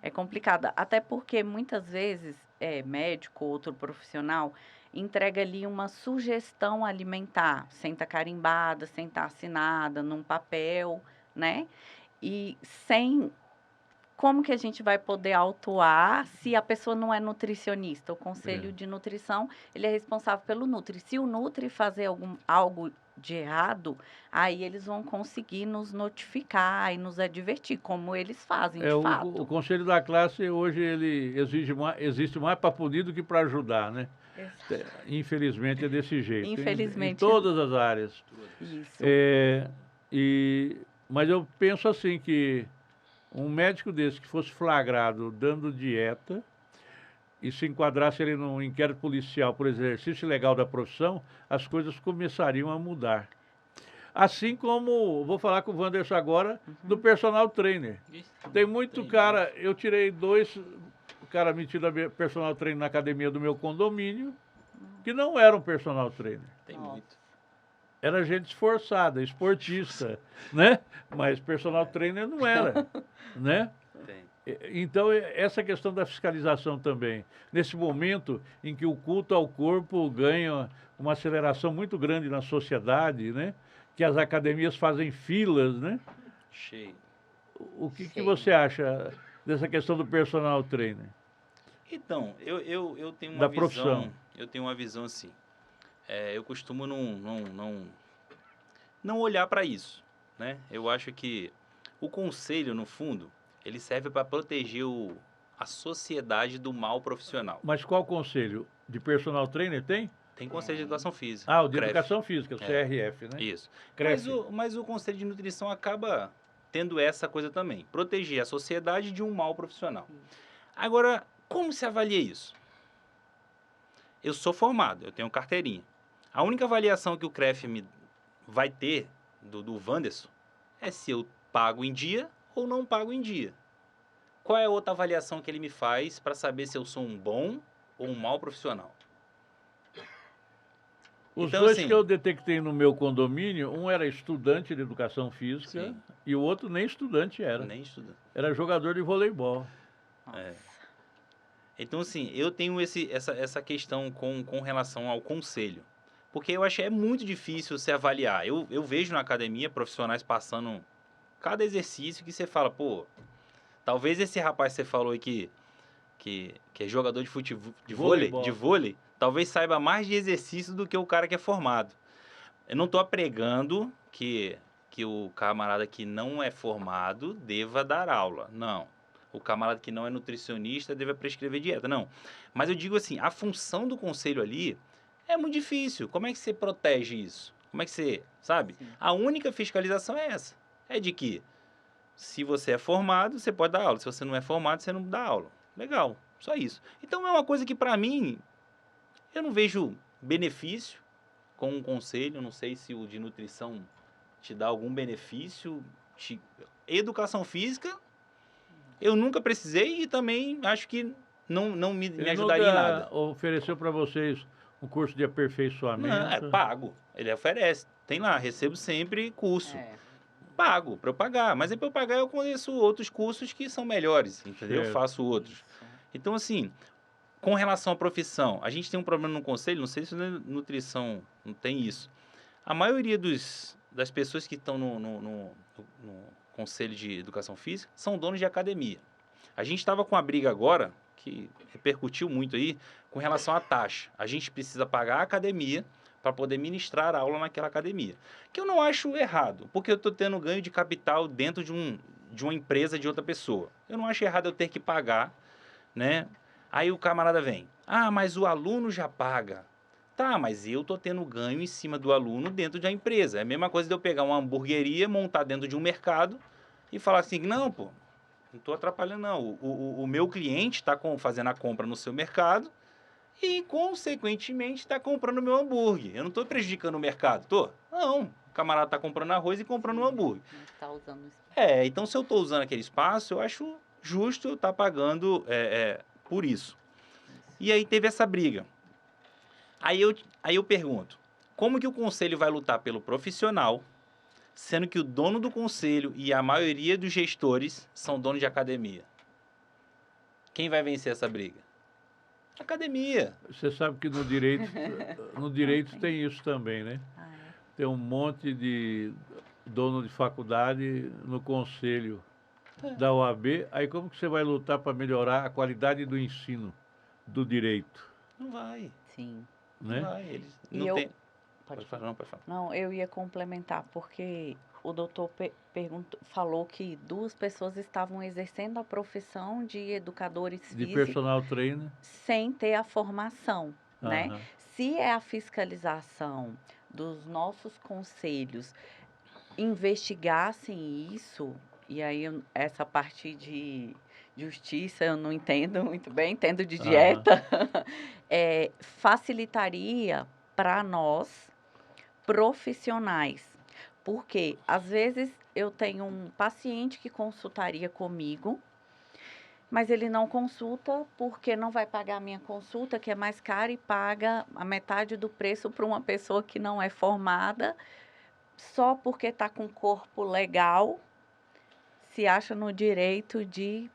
É complicada, até porque muitas vezes médico ou outro profissional entrega ali uma sugestão alimentar, sem estar carimbada, sem estar assinada num papel, né? E sem... Como que a gente vai poder autuar se a pessoa não é nutricionista? O Conselho de Nutrição, ele é responsável pelo Nutri. Se o Nutri fazer algo de errado, aí eles vão conseguir nos notificar e nos advertir, como eles fazem, de fato. O Conselho da Classe, hoje, ele existe mais para punir do que para ajudar, né? Exato. Infelizmente, é desse jeito. Infelizmente. Em todas as áreas. Isso. Mas eu penso assim que um médico desse que fosse flagrado dando dieta e se enquadrasse ele num inquérito policial por exercício ilegal da profissão, as coisas começariam a mudar. Assim como, vou falar com o Wanderson agora, do personal trainer. Tem muito cara, eu tirei 2 cara metido a personal trainer na academia do meu condomínio, que não eram personal trainer. Tem muito. Era gente esforçada, esportista, né? Mas personal trainer não era, né? Tem. Então, essa questão da fiscalização também. Nesse momento em que o culto ao corpo ganha uma aceleração muito grande na sociedade, né? Que as academias fazem filas, né? Cheio. O que você acha dessa questão do personal trainer? Então, eu tenho uma Da visão... profissão. Eu tenho uma visão assim. Eu costumo não olhar para isso, né? Eu acho que o conselho, no fundo, ele serve para proteger a sociedade do mal profissional. Mas qual conselho? De personal trainer tem? Tem Conselho de Educação Física. Ah, o de CREF. Educação Física, o CRF, né? Isso. CREF. Mas o Conselho de Nutrição acaba tendo essa coisa também. Proteger a sociedade de um mal profissional. Agora, como se avalia isso? Eu sou formado, eu tenho carteirinha. A única avaliação que o CREF vai ter do Wanderson é se eu pago em dia ou não pago em dia. Qual é a outra avaliação que ele me faz para saber se eu sou um bom ou um mau profissional? Os Então, dois assim, que eu detectei no meu condomínio, um era estudante de educação física Sim. e o outro nem estudante era. nem estudando. Era jogador de voleibol. Então, assim, eu tenho essa questão com relação ao conselho. Porque eu acho que é muito difícil se avaliar. Eu vejo na academia profissionais passando cada exercício que você fala, pô, talvez esse rapaz que você falou aí que é jogador de vôlei, talvez saiba mais de exercício do que o cara que é formado. Eu não estou pregando que o camarada que não é formado deva dar aula. Não. O camarada que não é nutricionista deve prescrever dieta. Não. Mas eu digo assim, a função do conselho ali é muito difícil. Como é que você protege isso? Como é que você, sabe? Sim. A única fiscalização é essa. É de que se você é formado, você pode dar aula. Se você não é formado, você não dá aula. Legal. Só isso. Então é uma coisa que para mim, eu não vejo benefício com um conselho. Não sei se o de nutrição te dá algum benefício. Educação física, eu nunca precisei e também acho que não me ajudaria em nada. Ofereceu para vocês um curso de aperfeiçoamento? Não, é pago. Ele oferece. Tem lá, recebo sempre curso. Pago, para eu pagar. Mas é para eu pagar, eu conheço outros cursos que são melhores, entendeu? Eu Certo. faço outros. Então, assim, com relação à profissão, a gente tem um problema no conselho, não sei se na nutrição não tem isso. A maioria das pessoas que estão no conselho de educação física são donos de academia. A gente estava com a briga agora, que repercutiu muito aí, com relação à taxa. A gente precisa pagar a academia para poder ministrar a aula naquela academia. Que eu não acho errado, porque eu estou tendo ganho de capital dentro de uma empresa de outra pessoa. Eu não acho errado eu ter que pagar, né? Aí o camarada vem, mas o aluno já paga. Tá, mas eu tô tendo ganho em cima do aluno dentro da empresa. É a mesma coisa de eu pegar uma hamburgueria, montar dentro de um mercado e falar assim, não, pô, não tô atrapalhando não. O meu cliente está fazendo a compra no seu mercado e, consequentemente, está comprando o meu hambúrguer. Eu não estou prejudicando o mercado, tô? Não, o camarada está comprando arroz e comprando um hambúrguer. Não está usando isso. Então se eu estou usando aquele espaço, eu acho justo eu estar pagando por isso. E aí teve essa briga. Aí eu pergunto, como que o conselho vai lutar pelo profissional, sendo que o dono do conselho e a maioria dos gestores são donos de academia? Quem vai vencer essa briga? Academia. Você sabe que no direito tem isso também, né? Tem um monte de dono de faculdade no conselho da OAB. Aí como que você vai lutar para melhorar a qualidade do ensino do direito, Não vai. Sim. Não né? vai. Eles E não eu- tem... Pode Pode falar, não, pode falar. Não, eu ia complementar, porque o doutor falou que 2 pessoas estavam exercendo a profissão de educadores De físicos personal trainer. sem ter a formação, né? Aham. Se é a fiscalização dos nossos conselhos investigassem isso, e aí essa parte de justiça eu não entendo muito bem, entendo de Aham. dieta, facilitaria para nós profissionais. Porque às vezes eu tenho um paciente que consultaria comigo, mas ele não consulta porque não vai pagar a minha consulta, que é mais cara, e paga a metade do preço para uma pessoa que não é formada, só porque está com corpo legal, se acha no direito de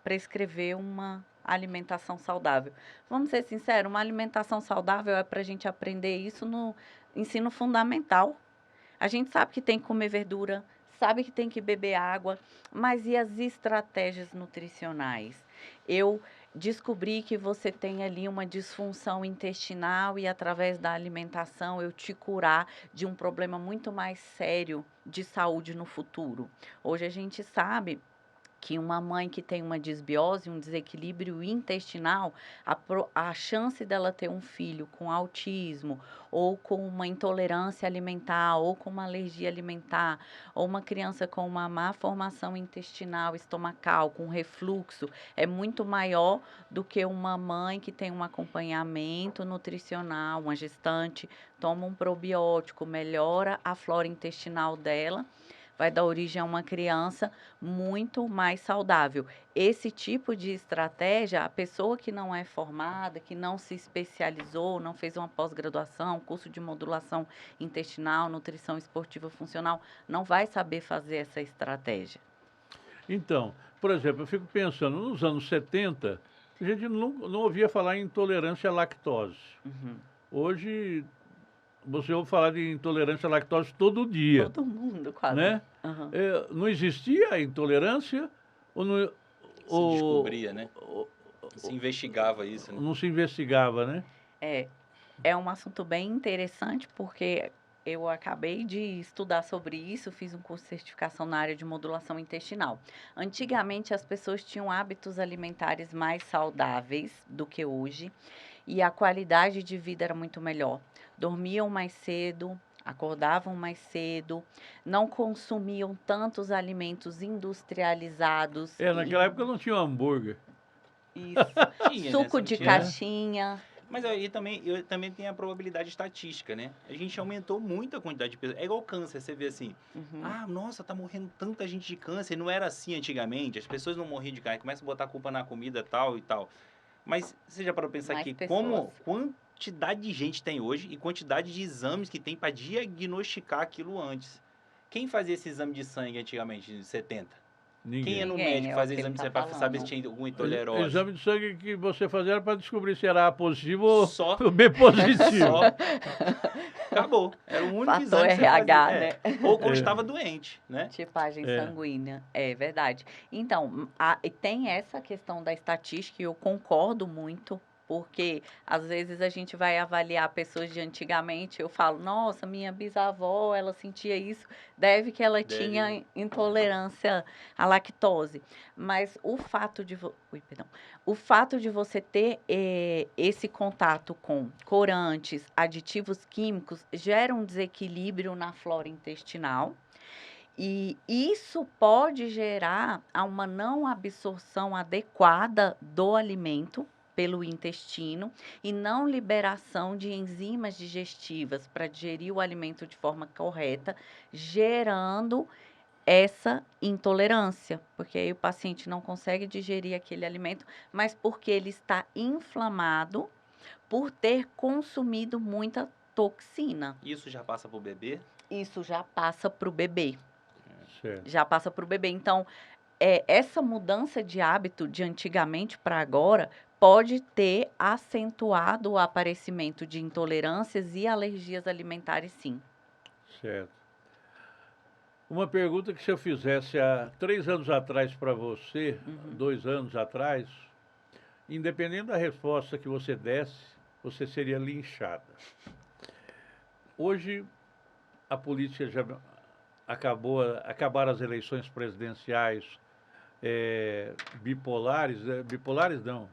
prescrever uma alimentação saudável. Vamos ser sinceros, uma alimentação saudável é para a gente aprender isso no ensino fundamental. A gente sabe que tem que comer verdura, sabe que tem que beber água, mas e as estratégias nutricionais? Eu descobri que você tem ali uma disfunção intestinal e através da alimentação eu te curar de um problema muito mais sério de saúde no futuro. Hoje a gente sabe que uma mãe que tem uma disbiose, um desequilíbrio intestinal, a chance dela ter um filho com autismo, ou com uma intolerância alimentar, ou com uma alergia alimentar, ou uma criança com uma má formação intestinal, estomacal, com refluxo, é muito maior do que uma mãe que tem um acompanhamento nutricional, uma gestante, toma um probiótico, melhora a flora intestinal dela, vai dar origem a uma criança muito mais saudável. Esse tipo de estratégia, a pessoa que não é formada, que não se especializou, não fez uma pós-graduação, curso de modulação intestinal, nutrição esportiva funcional, não vai saber fazer essa estratégia. Então, por exemplo, eu fico pensando, nos anos 70, a gente não ouvia falar em intolerância à lactose. Hoje, você ouve falar de intolerância à lactose todo dia, Todo mundo quase. né? Uhum. Não existia a intolerância ou não, Se descobria, né? Se investigava isso, né? não se investigava, né? É um assunto bem interessante, porque eu acabei de estudar sobre isso, fiz um curso de certificação na área de modulação intestinal. Antigamente, as pessoas tinham hábitos alimentares mais saudáveis do que hoje, e a qualidade de vida era muito melhor. Dormiam mais cedo, acordavam mais cedo, não consumiam tantos alimentos industrializados. Naquela época não tinha hambúrguer. Isso. Tinha, né? Suco Só de tinha- caixinha. Mas aí também tem a probabilidade estatística, né? A gente aumentou muito a quantidade de pessoas. É igual câncer, você vê assim. Nossa, tá morrendo tanta gente de câncer. Não era assim antigamente. As pessoas não morriam de câncer. Começa a botar a culpa na comida tal e tal. Mas você já parou pra pensar Mais que pessoas. quantidade de gente tem hoje e quantidade de exames que tem para diagnosticar aquilo antes. Quem fazia esse exame de sangue antigamente, em 70? Quem ia Ninguém. no Ninguém, médico é o fazer que exame ele de sangue tá para saber se falando. tinha alguma O intolerância? exame de sangue que você fazia era para descobrir se era A positivo ou Só. B positivo. Só. Acabou. Era o único Fator exame que você RH, fazia. né? Ou quando É. estava doente, né? Tipagem É. sanguínea, é verdade. Então, e tem essa questão da estatística, e eu concordo muito, porque às vezes a gente vai avaliar pessoas de antigamente, eu falo, nossa, minha bisavó, ela sentia isso, deve que ela tinha intolerância à lactose. Mas o fato de, o fato de você ter esse contato com corantes, aditivos químicos, gera um desequilíbrio na flora intestinal. E isso pode gerar uma não absorção adequada do alimento pelo intestino e não liberação de enzimas digestivas para digerir o alimento de forma correta, gerando essa intolerância, porque aí o paciente não consegue digerir aquele alimento, mas porque ele está inflamado por ter consumido muita toxina. Isso já passa pro bebê? Isso já passa para o bebê. Certo. Já passa para o bebê. Então, essa mudança de hábito de antigamente para agora pode ter acentuado o aparecimento de intolerâncias e alergias alimentares, sim. Certo. Uma pergunta que se eu fizesse há 3 anos atrás para você, 2 anos atrás, independente da resposta que você desse, você seria linchada. Hoje, a política já acabaram as eleições presidenciais bipolares não,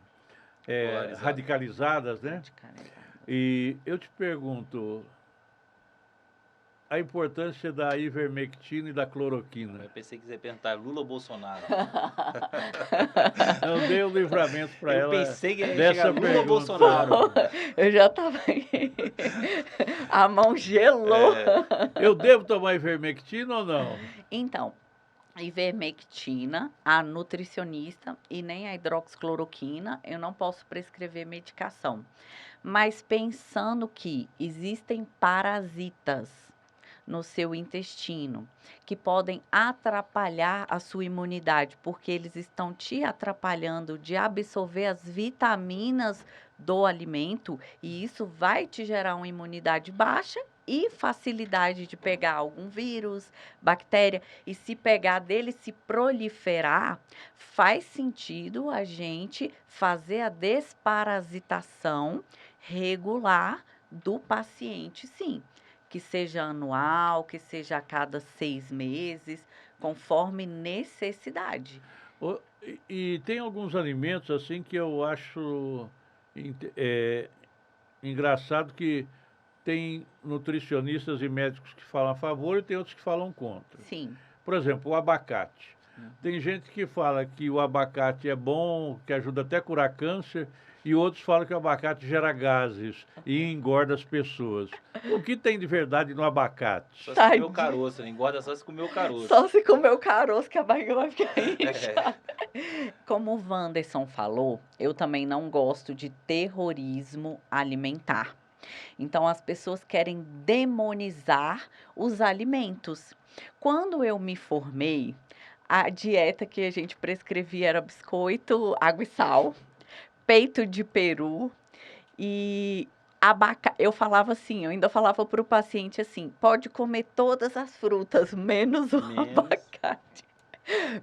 Polarizado. radicalizadas, né? Radicalizado. E eu te pergunto, a importância da ivermectina e da cloroquina. Eu pensei que você ia perguntar Lula ou Bolsonaro. Eu dei o livramento para Eu ela pensei que ia dessa chegar Lula ou pergunta. Bolsonaro. Eu já estava aqui. A mão gelou. Eu devo tomar ivermectina ou não? Então, ivermectina, a nutricionista e nem a hidroxicloroquina, eu não posso prescrever medicação. Mas pensando que existem parasitas no seu intestino que podem atrapalhar a sua imunidade, porque eles estão te atrapalhando de absorver as vitaminas do alimento, e isso vai te gerar uma imunidade baixa e facilidade de pegar algum vírus, bactéria, e se pegar dele, se proliferar, faz sentido a gente fazer a desparasitação regular do paciente, sim. Que seja anual, que seja a cada 6 meses, conforme necessidade. E tem alguns alimentos assim que eu acho engraçado que tem nutricionistas e médicos que falam a favor e tem outros que falam contra. Sim. Por exemplo, o abacate. Tem gente que fala que o abacate é bom, que ajuda até a curar câncer, e outros falam que o abacate gera gases e engorda as pessoas. O que tem de verdade no abacate? Só se comer o caroço, né? Engorda só se comer o caroço. Só se comer o caroço que a barriga vai ficar inchada. Como o Wanderson falou, eu também não gosto de terrorismo alimentar. Então, as pessoas querem demonizar os alimentos. Quando eu me formei, a dieta que a gente prescrevia era biscoito, água e sal, peito de peru e abacate. Eu falava assim, eu ainda falava para o paciente assim, pode comer todas as frutas, menos o abacate.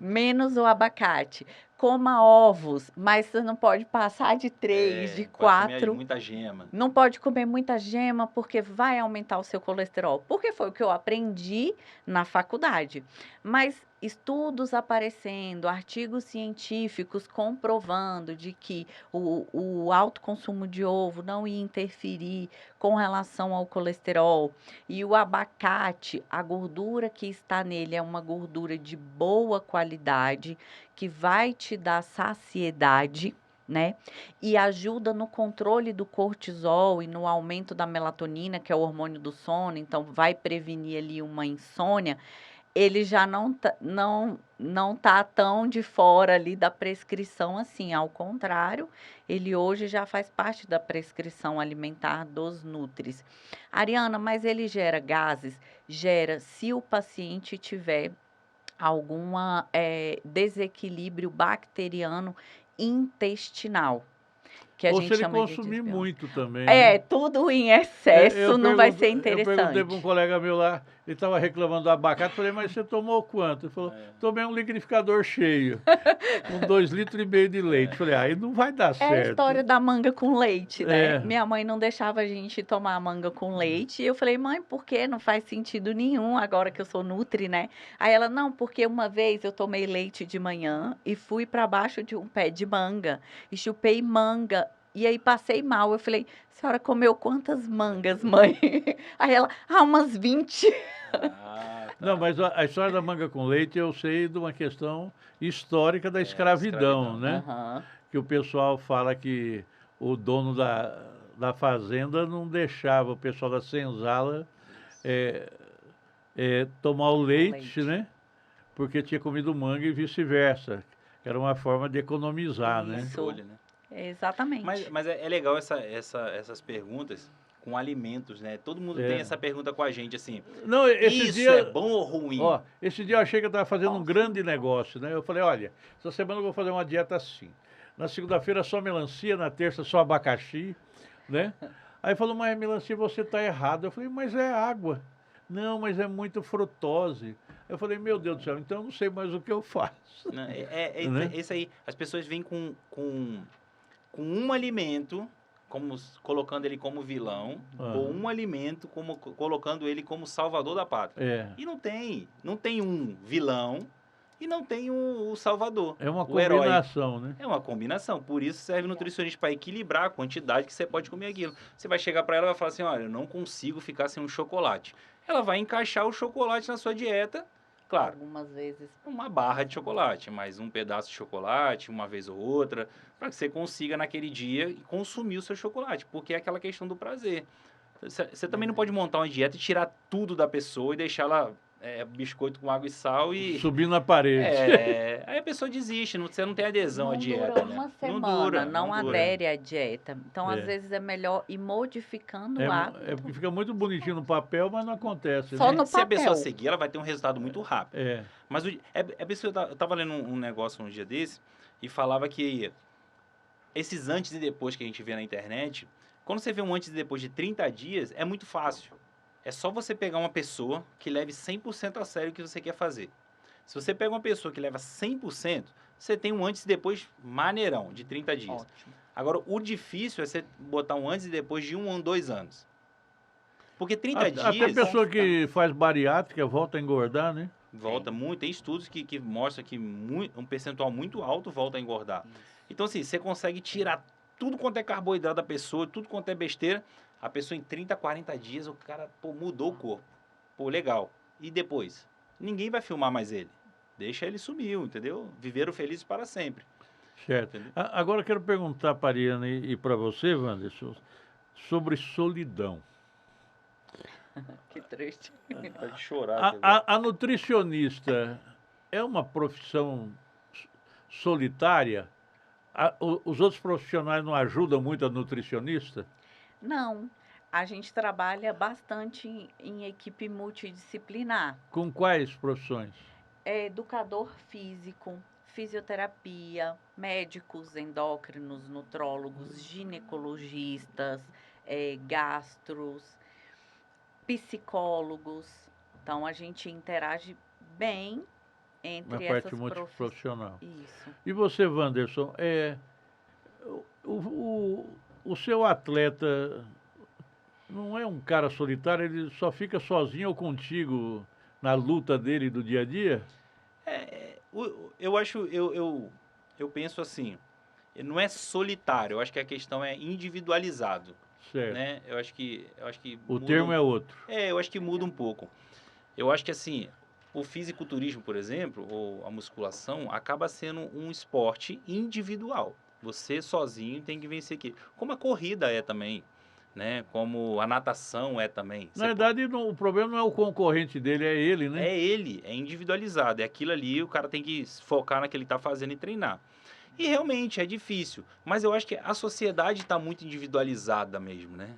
Menos o abacate. Coma ovos, mas você não pode passar de 3, de 4. Pode comer muita gema. Não pode comer muita gema porque vai aumentar o seu colesterol. Porque foi o que eu aprendi na faculdade. Mas estudos aparecendo, artigos científicos comprovando de que o alto consumo de ovo não ia interferir com relação ao colesterol. E o abacate, a gordura que está nele é uma gordura de boa qualidade, que vai te dar saciedade, né? E ajuda no controle do cortisol e no aumento da melatonina, que é o hormônio do sono, então vai prevenir ali uma insônia. ele já não tá tão de fora ali da prescrição assim, ao contrário, ele hoje já faz parte da prescrição alimentar dos nutris. Ariana, mas ele gera gases? Gera se o paciente tiver alguma desequilíbrio bacteriano intestinal, que a Ou se gente ele chama de consumir desbiose. muito também, né? Tudo em excesso não vai ser Eu perguntei para um interessante. colega meu lá, ele estava reclamando do abacate, falei, mas você tomou quanto? Ele falou, tomei um liquidificador cheio, com 2,5 litros de leite. Falei, aí não vai dar É a história certo. da manga com leite, né? É, Minha mãe não deixava a gente tomar manga com leite. E eu falei, mãe, por quê? Não faz sentido nenhum agora que eu sou nutri, né? Aí ela, não, porque uma vez eu tomei leite de manhã e fui para baixo de um pé de manga e chupei manga. E aí passei mal. Eu falei, senhora comeu quantas mangas, mãe? Aí ela, umas 20. Ah, não, tá. mas a história da manga com leite eu sei de uma questão histórica da Escravidão. escravidão, né? Aham. Que o pessoal fala que o dono da fazenda não deixava o pessoal da senzala é, tomar o Com leite, leite. né? Porque tinha comido manga e vice-versa. Era uma forma de economizar, né? Isso. Controle, né? Exatamente. Mas é legal essas perguntas com alimentos, né? Todo mundo tem É. essa pergunta com a gente, assim, Não, esse isso é dia, bom ou ruim? ó, esse dia eu achei que eu estava fazendo um Nossa. grande negócio, né? Eu falei, olha, essa semana eu vou fazer uma dieta assim. Na segunda-feira só melancia, na terça só abacaxi, né? Aí falou, mas melancia você está errado. Eu falei, mas é água. Não, mas é muito frutose. Eu falei, meu Deus do céu, então eu não sei mais o que eu faço, Né? né? Esse aí, as pessoas vêm com um alimento, colocando ele como vilão, ou Aham. um alimento colocando ele como salvador da pátria. É, E não tem um vilão e não tem o salvador, é uma o herói. combinação, né? É uma combinação, por isso serve nutricionista para equilibrar a quantidade que você pode comer aquilo. Você vai chegar para ela e vai falar assim, olha, eu não consigo ficar sem um chocolate. Ela vai encaixar o chocolate na sua dieta, claro, Algumas vezes. uma barra de chocolate, mais um pedaço de chocolate, uma vez ou outra, para que você consiga naquele dia consumir o seu chocolate, porque é aquela questão do prazer. Você também não pode montar uma dieta e tirar tudo da pessoa e deixar ela biscoito com água e sal e Subir na parede. aí a pessoa desiste, você não tem adesão à Não dieta, dura né? uma Não semana, dura, não não dura. adere à dieta. Então, às É. vezes, é melhor ir modificando É, o é porque hábito fica muito bonitinho no papel, mas não acontece, só né? no Se a pessoa papel. seguir, ela vai ter um resultado muito rápido. É, Mas é por isso que eu tava lendo um negócio um dia desse e falava que esses antes e depois que a gente vê na internet, quando você vê um antes e depois de 30 dias, é muito fácil. É só você pegar uma pessoa que leve 100% a sério o que você quer fazer. Se você pega uma pessoa que leva 100%, você tem um antes e depois maneirão, de 30 dias. Ótimo. Agora, o difícil é você botar um antes e depois de 1 ou 2 anos. Porque 30 até dias pessoa que faz bariátrica volta a engordar, né? volta muito. Tem estudos que mostram que um percentual muito alto volta a engordar. Então, assim, você consegue tirar tudo quanto é carboidrato da pessoa, tudo quanto é besteira. A pessoa em 30, 40 dias, o cara, mudou o corpo. Pô, legal. E depois? Ninguém vai filmar mais ele. Deixa ele sumiu, entendeu? Viveram felizes para sempre. Certo. Entendeu? Agora eu quero perguntar para a Ariana e para você, Wanderson, sobre solidão. Que triste. Pode chorar. A nutricionista é uma profissão solitária? Os outros profissionais não ajudam muito a nutricionista? Não, a gente trabalha bastante em equipe multidisciplinar. Com quais profissões? É educador físico, fisioterapia, médicos endócrinos, nutrólogos, ginecologistas, gastros, psicólogos. Então, a gente interage bem Na entre parte essas multiprofissional. Isso. E você, Wanderson, o seu atleta não é um cara solitário, ele só fica sozinho ou contigo na luta dele do dia a dia? Eu acho, eu penso assim, não é solitário, eu acho que a questão é individualizado, Certo. né? Eu acho que O termo é outro. eu acho que muda um pouco. Eu acho que assim, o fisiculturismo, por exemplo, ou a musculação, acaba sendo um esporte individual. Você sozinho tem que vencer aqui. Como a corrida é também. né? Como a natação é também. Na verdade, o problema não é o concorrente dele, é ele, né? É ele, é individualizado. É aquilo ali, o cara tem que focar naquele que tá fazendo e treinar. E realmente é difícil, mas eu acho que a sociedade está muito individualizada mesmo, né?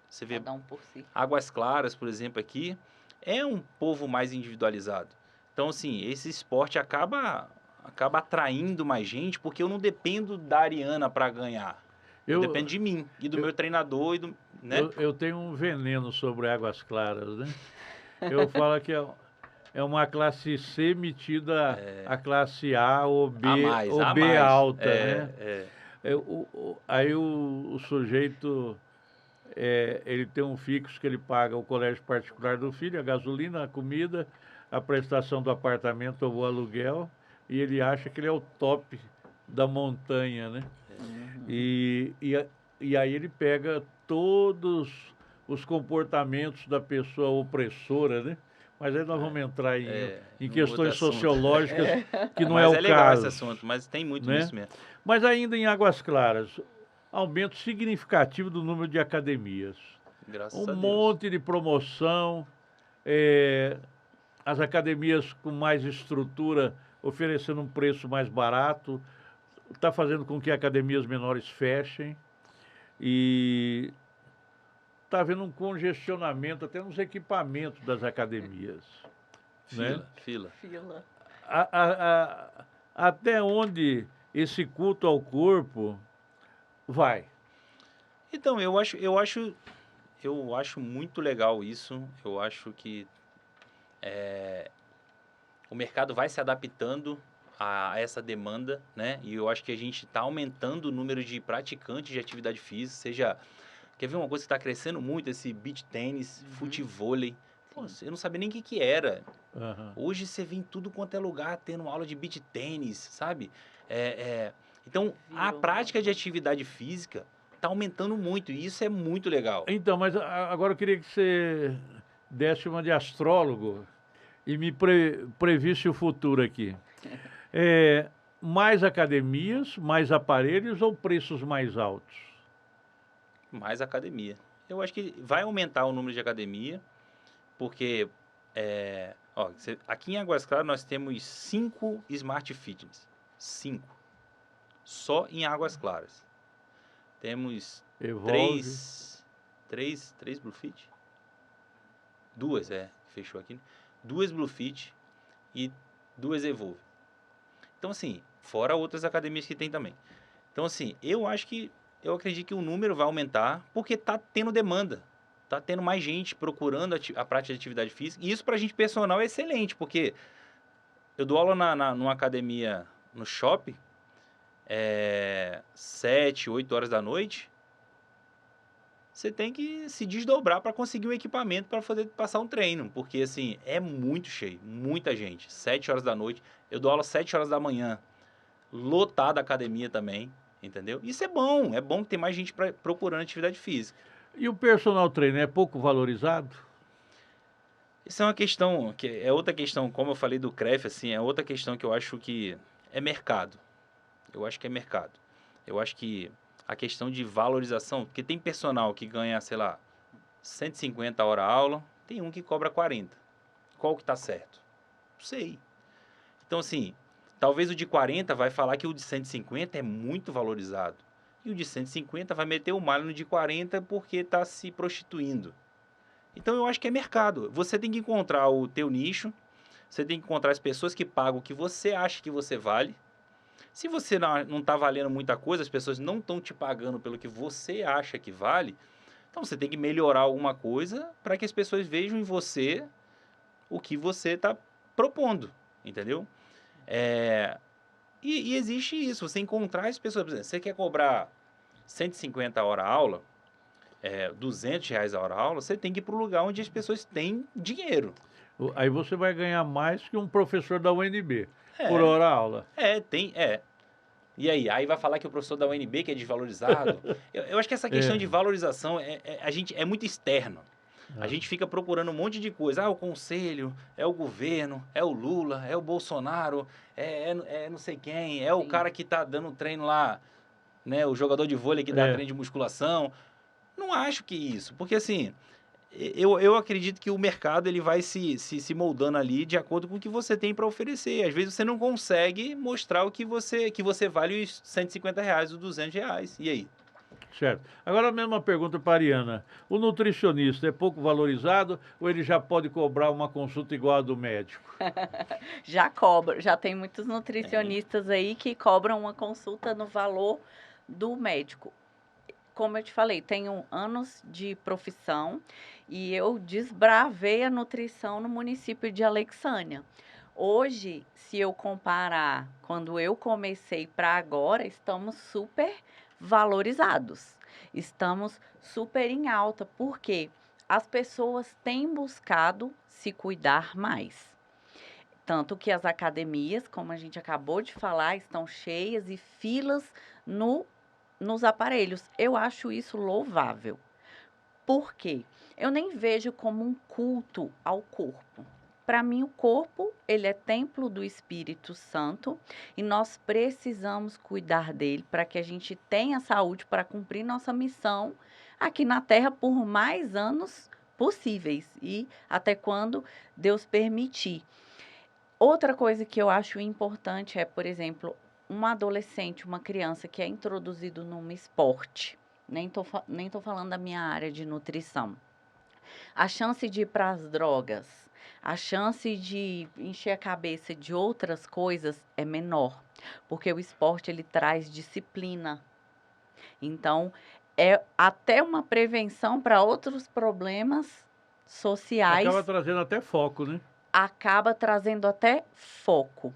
Você vê Cada um por si. Águas Claras, por exemplo, aqui, é um povo mais individualizado. Então, assim, esse esporte acaba atraindo mais gente, porque eu não dependo da Ariana para ganhar. Eu dependo de mim e do meu treinador, né? Eu tenho um veneno sobre Águas Claras, né? Eu falo que é uma classe C metida a classe A ou B, a B mais. alta, né? Aí o sujeito, ele tem um fixo que ele paga o colégio particular do filho, a gasolina, a comida, a prestação do apartamento ou o aluguel, e ele acha que ele é o top da montanha, né? E aí ele pega todos os comportamentos da pessoa opressora, né? Mas aí nós vamos entrar em questões sociológicas, que não é o caso. Mas é legal esse assunto, mas tem muito né? nisso mesmo. Mas ainda em Águas Claras, aumento significativo do número de academias. Graças a Deus. Um monte de promoção, as academias com mais estrutura oferecendo um preço mais barato, está fazendo com que academias menores fechem e está havendo um congestionamento até nos equipamentos das academias. Fila. Até onde esse culto ao corpo vai? Então, eu acho muito legal isso. Eu acho que o mercado vai se adaptando a essa demanda, né? E eu acho que a gente está aumentando o número de praticantes de atividade física, seja... Quer ver uma coisa que está crescendo muito? Esse beach tênis, futevôlei. Pô, eu não sabia nem o que era. Hoje você vê em tudo quanto é lugar tendo aula de beach tênis, sabe? Então, a prática de atividade física está aumentando muito e isso é muito legal. Então, mas agora eu queria que você desse uma de astrólogo e me previsse o futuro aqui. Mais academias, mais aparelhos ou preços mais altos? Mais academia. Eu acho que vai aumentar o número de academia, porque aqui em Águas Claras nós temos 5 Smart Fitness. 5. Só em Águas Claras. Temos 3 Blue Fit? 2, fechou aqui. 2 Blue Fit e 2 Evolve. Então, assim, fora outras academias que tem também. Então, assim, eu acredito que o número vai aumentar porque tá tendo demanda. Tá tendo mais gente procurando a prática de atividade física. E isso pra gente personal é excelente, porque eu dou aula numa academia no shopping, 7, 8 horas da noite. Você tem que se desdobrar para conseguir um equipamento para poder passar um treino. Porque, assim, é muito cheio, muita gente. 7 horas da noite. Eu dou aula 7 horas da manhã. Lotada a academia também. Entendeu? Isso é bom que tem mais gente procurando atividade física. E o personal trainer é pouco valorizado? Isso é uma questão, outra questão, como eu falei do CREF, assim, é outra questão que eu acho que é mercado. Eu acho que é mercado. Eu acho que a questão de valorização, porque tem personal que ganha, sei lá, 150 a hora aula, tem um que cobra 40. Qual que tá certo? Não sei. Então, assim, talvez o de 40 vai falar que o de 150 é muito valorizado. E o de 150 vai meter o malho no de 40 porque está se prostituindo. Então, eu acho que é mercado. Você tem que encontrar o teu nicho, você tem que encontrar as pessoas que pagam o que você acha que você vale. Se você não está valendo muita coisa, as pessoas não estão te pagando pelo que você acha que vale, então você tem que melhorar alguma coisa para que as pessoas vejam em você o que você está propondo, entendeu? E existe isso, você encontrar as pessoas. Por exemplo, você quer cobrar 150 a hora aula, R$200 a hora aula, você tem que ir para o lugar onde as pessoas têm dinheiro. Aí você vai ganhar mais que um professor da UNB por hora aula. E aí vai falar que o professor da UNB que é desvalorizado. Eu acho que essa questão de valorização é muito externo. A gente fica procurando um monte de coisa. O conselho, é o governo, é o Lula, é o Bolsonaro, é não sei quem, é o cara que tá dando treino lá, né? O jogador de vôlei que dá treino de musculação. Não acho que isso, porque assim, eu acredito que o mercado ele vai se moldando ali de acordo com o que você tem para oferecer. Às vezes você não consegue mostrar o que você vale os R$ 150, os R$ 200. E aí? Certo. Agora a mesma pergunta para a Ariana. O nutricionista é pouco valorizado ou ele já pode cobrar uma consulta igual a do médico? Já cobra, já tem muitos Tem. nutricionistas aí que cobram uma consulta no valor do médico. Como eu te falei, tenho anos de profissão e eu desbravei a nutrição no município de Alexânia. Hoje, se eu comparar quando eu comecei para agora, estamos super valorizados. Estamos super em alta, porque as pessoas têm buscado se cuidar mais. Tanto que as academias, como a gente acabou de falar, estão cheias e filas nos aparelhos. Eu acho isso louvável. Por quê? Eu nem vejo como um culto ao corpo. Para mim, o corpo, ele é templo do Espírito Santo e nós precisamos cuidar dele para que a gente tenha saúde para cumprir nossa missão aqui na Terra por mais anos possíveis e até quando Deus permitir. Outra coisa que eu acho importante é, por exemplo, um adolescente, uma criança que é introduzido num esporte. Nem tô falando da minha área de nutrição. A chance de ir para as drogas, a chance de encher a cabeça de outras coisas é menor, porque o esporte ele traz disciplina. Então, é até uma prevenção para outros problemas sociais, Acaba trazendo até foco, né? acaba trazendo até foco.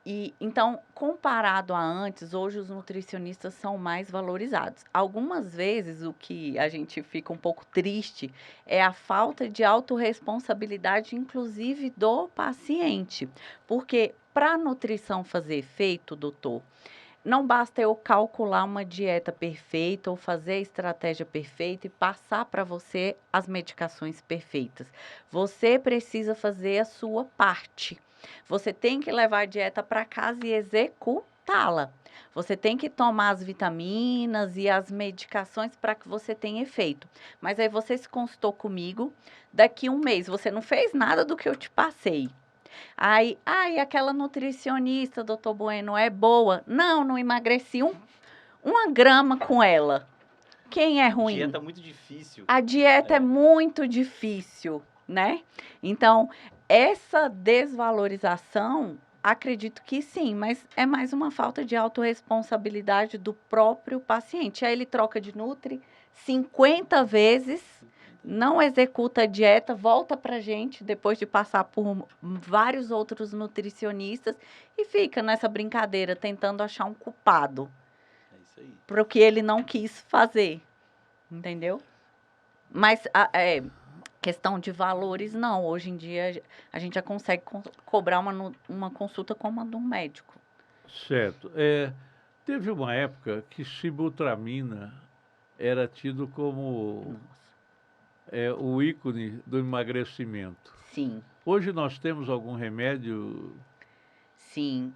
E então, comparado a antes, hoje os nutricionistas são mais valorizados. Algumas vezes o que a gente fica um pouco triste é a falta de autorresponsabilidade, inclusive do paciente. Porque para a nutrição fazer efeito, doutor, não basta eu calcular uma dieta perfeita ou fazer a estratégia perfeita e passar para você as medicações perfeitas. Você precisa fazer a sua parte. Você tem que levar a dieta para casa e executá-la. Você tem que tomar as vitaminas e as medicações para que você tenha efeito. Mas aí você se consultou comigo, daqui um mês você não fez nada do que eu te passei. Aí, aquela nutricionista, doutor Bueno, é boa? Não, não emagreci uma grama com ela. Quem é ruim? Dieta muito difícil. A dieta é É. muito difícil, né? Então, essa desvalorização, acredito que sim, mas é mais uma falta de autorresponsabilidade do próprio paciente. Aí ele troca de nutri 50 vezes, não executa a dieta, volta pra gente depois de passar por vários outros nutricionistas e fica nessa brincadeira tentando achar um culpado É isso aí. para o que ele não quis fazer, entendeu? Mas questão de valores, não. Hoje em dia a gente já consegue cobrar uma consulta como a de um médico. Certo. Teve uma época que sibutramina era tido como o ícone do emagrecimento. Sim, Hoje nós temos algum remédio? sim.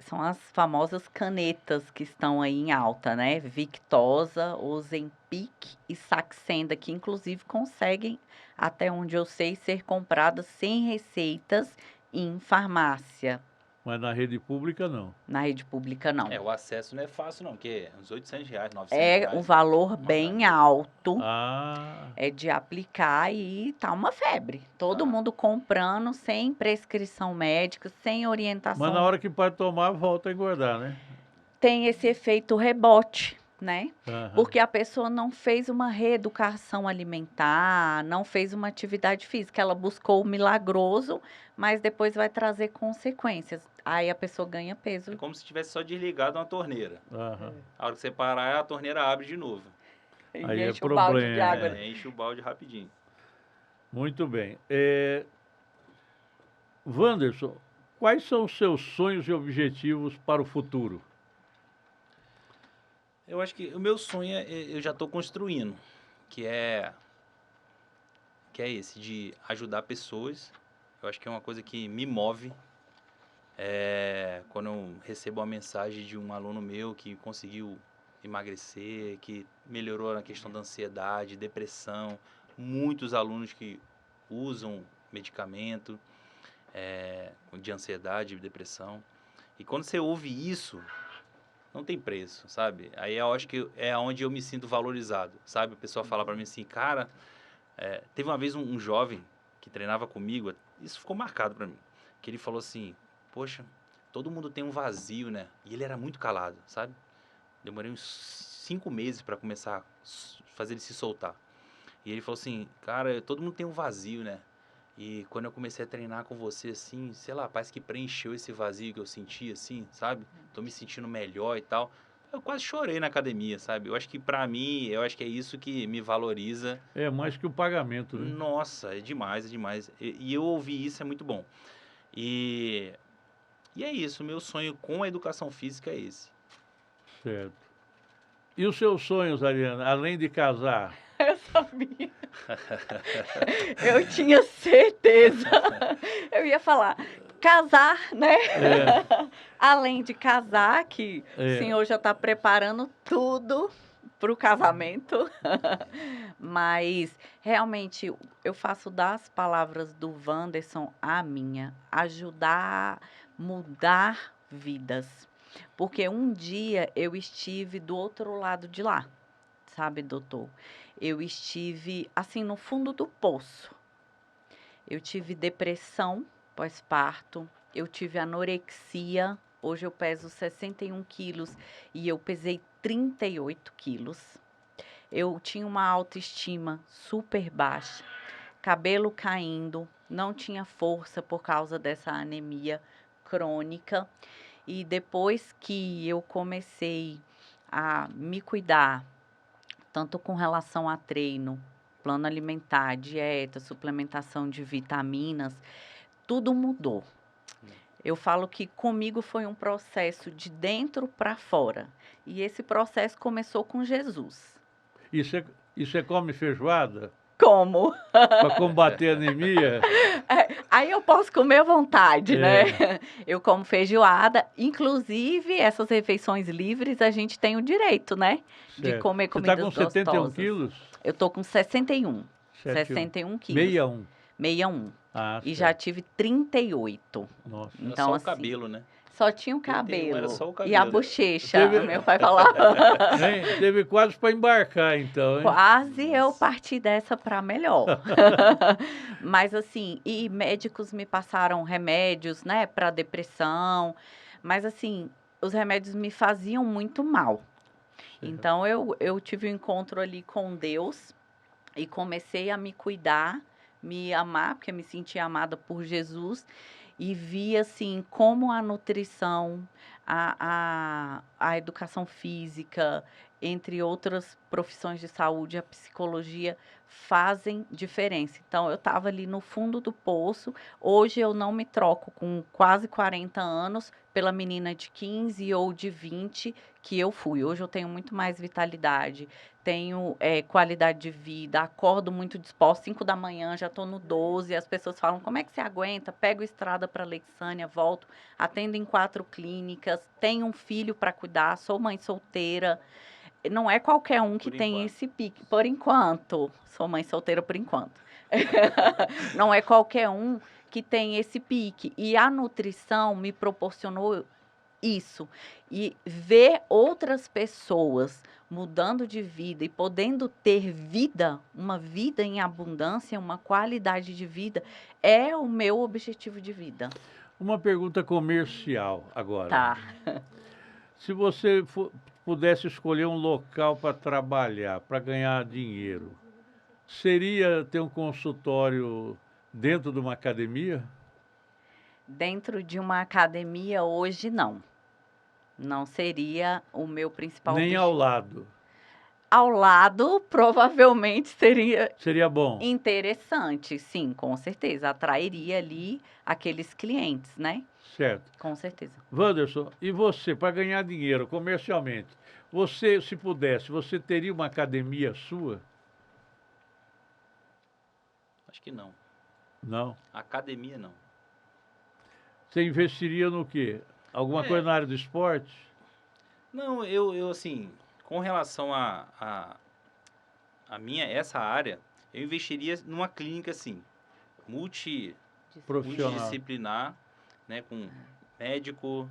São as famosas canetas que estão aí em alta, né? Victoza, Ozempic e Saxenda, que inclusive conseguem, até onde eu sei, ser compradas sem receitas em farmácia. Mas na rede pública não. Na rede pública, não. O acesso não é fácil não, porque é uns R$ 800, R$ 900. É um valor bem alto. Ah, É de aplicar e tá uma febre. Todo Tá. mundo comprando sem prescrição médica, sem orientação. mas na hora que pode tomar, volta a engordar, né? Tem esse efeito rebote, né? Aham. Porque a pessoa não fez uma reeducação alimentar, não fez uma atividade física. Ela buscou o milagroso, mas depois vai trazer consequências. Aí a pessoa ganha peso. É como se tivesse só desligado uma torneira. Aham. A hora que você parar, a torneira abre de novo. E Aí é enche o balde de problema. água. Enche o balde rapidinho. Muito bem. Wanderson, quais são os seus sonhos e objetivos para o futuro? Eu acho que o meu sonho eu já estou construindo, que é esse, de ajudar pessoas. Eu acho que é uma coisa que me move. Quando eu recebo uma mensagem de um aluno meu que conseguiu emagrecer, que melhorou na questão da ansiedade, depressão. Muitos alunos que usam medicamento de ansiedade e depressão. E quando você ouve isso, não tem preço, sabe? Aí eu acho que é onde eu me sinto valorizado, sabe? O pessoal fala pra mim assim, cara, teve uma vez um jovem que treinava comigo, isso ficou marcado pra mim, que ele falou assim, poxa, todo mundo tem um vazio, né? E ele era muito calado, sabe? Demorei uns 5 meses pra começar a fazer ele se soltar. E ele falou assim, cara, todo mundo tem um vazio, né? E quando eu comecei a treinar com você, assim, sei lá, parece que preencheu esse vazio que eu senti, assim, sabe? Tô me sentindo melhor e tal. Eu quase chorei na academia, sabe? Eu acho que pra mim, eu acho que é isso que me valoriza. É mais que o pagamento, né? Nossa, é demais, é demais. E eu ouvi isso, é muito bom. E é isso, meu sonho com a educação física é esse. Certo. E os seus sonhos, Ariana, além de casar? Eu sabia. Eu tinha certeza. Eu ia falar, casar, né? Além de casar, que o senhor já está preparando tudo para o casamento. Mas, realmente, eu faço das palavras do Wanderson a minha. Ajudar a mudar vidas. Porque um dia eu estive do outro lado de lá, sabe, doutor? Eu estive, assim, no fundo do poço. Eu tive depressão pós-parto, eu tive anorexia, hoje eu peso 61 quilos e eu pesei 38 quilos. Eu tinha uma autoestima super baixa, cabelo caindo, não tinha força por causa dessa anemia crônica. E depois que eu comecei a me cuidar, tanto com relação a treino, plano alimentar, dieta, suplementação de vitaminas, tudo mudou. Eu falo que comigo foi um processo de dentro para fora. E esse processo começou com Jesus. E você come feijoada? Como? Para combater a anemia? Aí eu posso comer à vontade, né? Eu como feijoada. Inclusive, essas refeições livres, a gente tem o direito, né? De Certo. comer Você comidas está com gostosas. 71 quilos? Eu tô com 61. 61 quilos. 61. 61. Ah, E certo. já tive 38. Nossa. Era Então, só o assim, cabelo, né? só tinha o 31 cabelo. era só o E a cabelo. bochecha, Teve- meu pai falava. Teve quase para embarcar, então, hein? Quase eu parti dessa para melhor. Mas assim, e médicos me passaram remédios, né, para depressão. Mas assim, os remédios me faziam muito mal. Então eu tive um encontro ali com Deus e comecei a me cuidar, me amar, porque eu me sentia amada por Jesus. E vi, assim, como a nutrição, a educação física, entre outras profissões de saúde, a psicologia, fazem diferença. Então, eu estava ali no fundo do poço. Hoje, eu não me troco com quase 40 anos pela menina de 15 ou de 20 que eu fui. Hoje, eu tenho muito mais vitalidade, tenho qualidade de vida, acordo muito disposta, 5 da manhã, já estou no 12, as pessoas falam, como é que você aguenta? Pego estrada para Alexânia, volto, atendo em 4 clínicas, tenho um filho para cuidar, sou mãe solteira, não é qualquer um que tem esse pique, por enquanto, sou mãe solteira por enquanto, não é qualquer um que tem esse pique, e a nutrição me proporcionou isso, e ver outras pessoas mudando de vida e podendo ter vida, uma vida em abundância, uma qualidade de vida, é o meu objetivo de vida. Uma pergunta comercial agora. Tá. Se você pudesse escolher um local para trabalhar, para ganhar dinheiro, seria ter um consultório dentro de uma academia? Dentro de uma academia hoje, não. Não seria o meu principal Nem objetivo. ao lado. Ao lado, provavelmente Seria bom. interessante, sim, com certeza. Atrairia ali aqueles clientes, né? Certo. Com certeza. Wanderson, e você, para ganhar dinheiro comercialmente, você, se pudesse, você teria uma academia sua? Acho que não. Não. Academia, não. Você investiria no quê? Alguma coisa na área do esporte? Não, eu assim, Com relação essa área, eu investiria numa clínica assim, Profissional. multidisciplinar, né, com médico,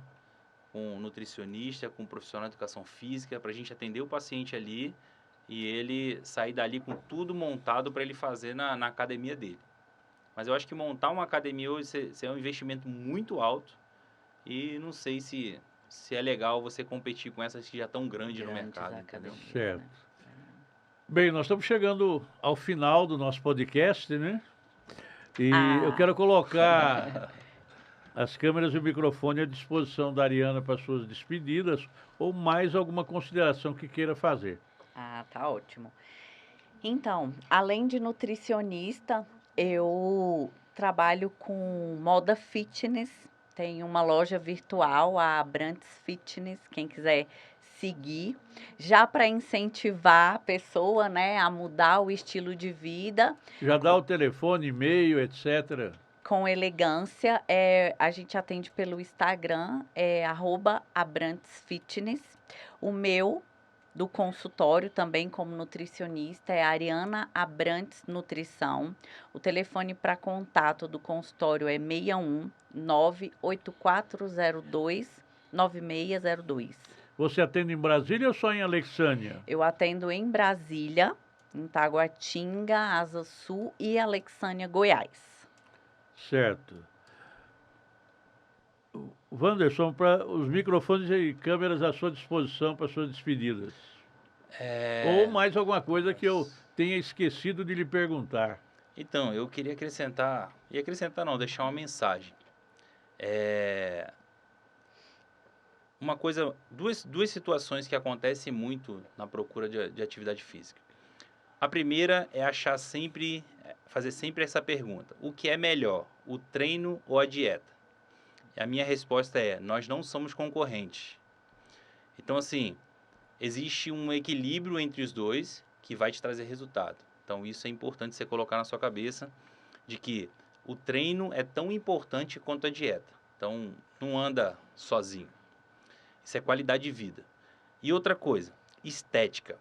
com nutricionista, com profissional de educação física, para a gente atender o paciente ali e ele sair dali com tudo montado para ele fazer na academia dele. Mas eu acho que montar uma academia hoje é um investimento muito alto e não sei se é legal você competir com essas que já estão grandes no mercado, entendeu? Certo. Bem, nós estamos chegando ao final do nosso podcast, né? E eu quero colocar as câmeras e o microfone à disposição da Ariana para suas despedidas ou mais alguma consideração que queira fazer. Ah, tá ótimo. Então, além de nutricionista, eu trabalho com moda fitness. Tenho uma loja virtual, a Abrantes Fitness, quem quiser seguir, já para incentivar a pessoa, né, a mudar o estilo de vida. Já dá o telefone, e-mail, etc. Com elegância, a gente atende pelo Instagram, @abrantesfitness. O meu, do consultório, também como nutricionista, é Ariana Abrantes Nutrição. O telefone para contato do consultório é 61 98402 9602. Você atende em Brasília ou só em Alexânia? Eu atendo em Brasília, em Taguatinga, Asa Sul e Alexânia, Goiás. Certo. Wanderson, para os microfones e câmeras à sua disposição para suas despedidas. Ou mais alguma coisa que eu tenha esquecido de lhe perguntar. Então, eu queria acrescentar, deixar uma mensagem. Uma coisa, duas situações que acontecem muito na procura de atividade física. A primeira é fazer sempre essa pergunta: o que é melhor, o treino ou a dieta? E a minha resposta é: nós não somos concorrentes. Então, assim, existe um equilíbrio entre os dois que vai te trazer resultado. Então, isso é importante você colocar na sua cabeça, de que o treino é tão importante quanto a dieta. Então, não anda sozinho. Isso é qualidade de vida. E outra coisa, estética.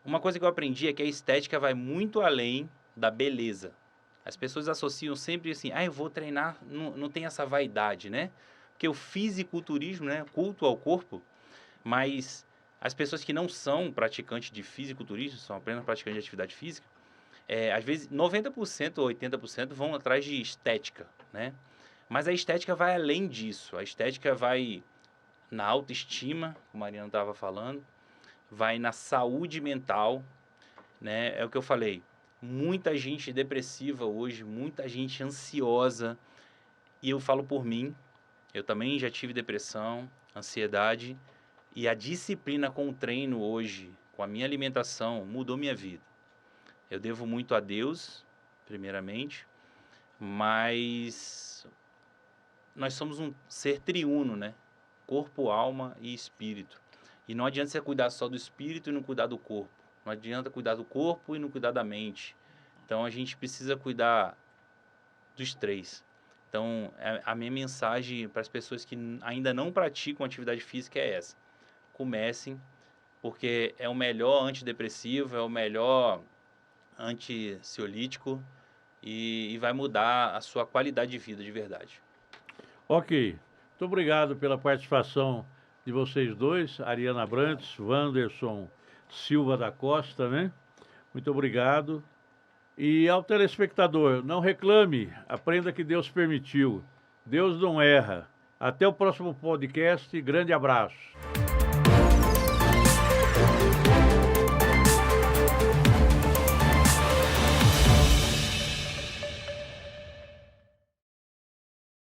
Uma coisa que eu aprendi é que a estética vai muito além da beleza. As pessoas associam sempre assim: eu vou treinar, não tem essa vaidade, né? Porque o fisiculturismo, né, culto ao corpo, mas as pessoas que não são praticantes de fisiculturismo, são apenas praticantes de atividade física, às vezes 90% ou 80% vão atrás de estética, né? Mas a estética vai além disso. A estética vai na autoestima, como a Mariana estava falando, vai na saúde mental, né? É o que eu falei. Muita gente depressiva hoje, muita gente ansiosa. E eu falo por mim, eu também já tive depressão, ansiedade. E a disciplina com o treino hoje, com a minha alimentação, mudou minha vida. Eu devo muito a Deus, primeiramente, mas nós somos um ser triuno, né? Corpo, alma e espírito. E não adianta você cuidar só do espírito e não cuidar do corpo. Não adianta cuidar do corpo e não cuidar da mente. Então, a gente precisa cuidar dos três. Então, a minha mensagem para as pessoas que ainda não praticam atividade física é essa: comecem, porque é o melhor antidepressivo, é o melhor anti-ansiolítico e vai mudar a sua qualidade de vida de verdade. Ok. Muito obrigado pela participação de vocês dois, Ariana Abrantes, Wanderson Silva da Costa, né? Muito obrigado. E ao telespectador, não reclame, aprenda que Deus permitiu. Deus não erra. Até o próximo podcast. Grande abraço.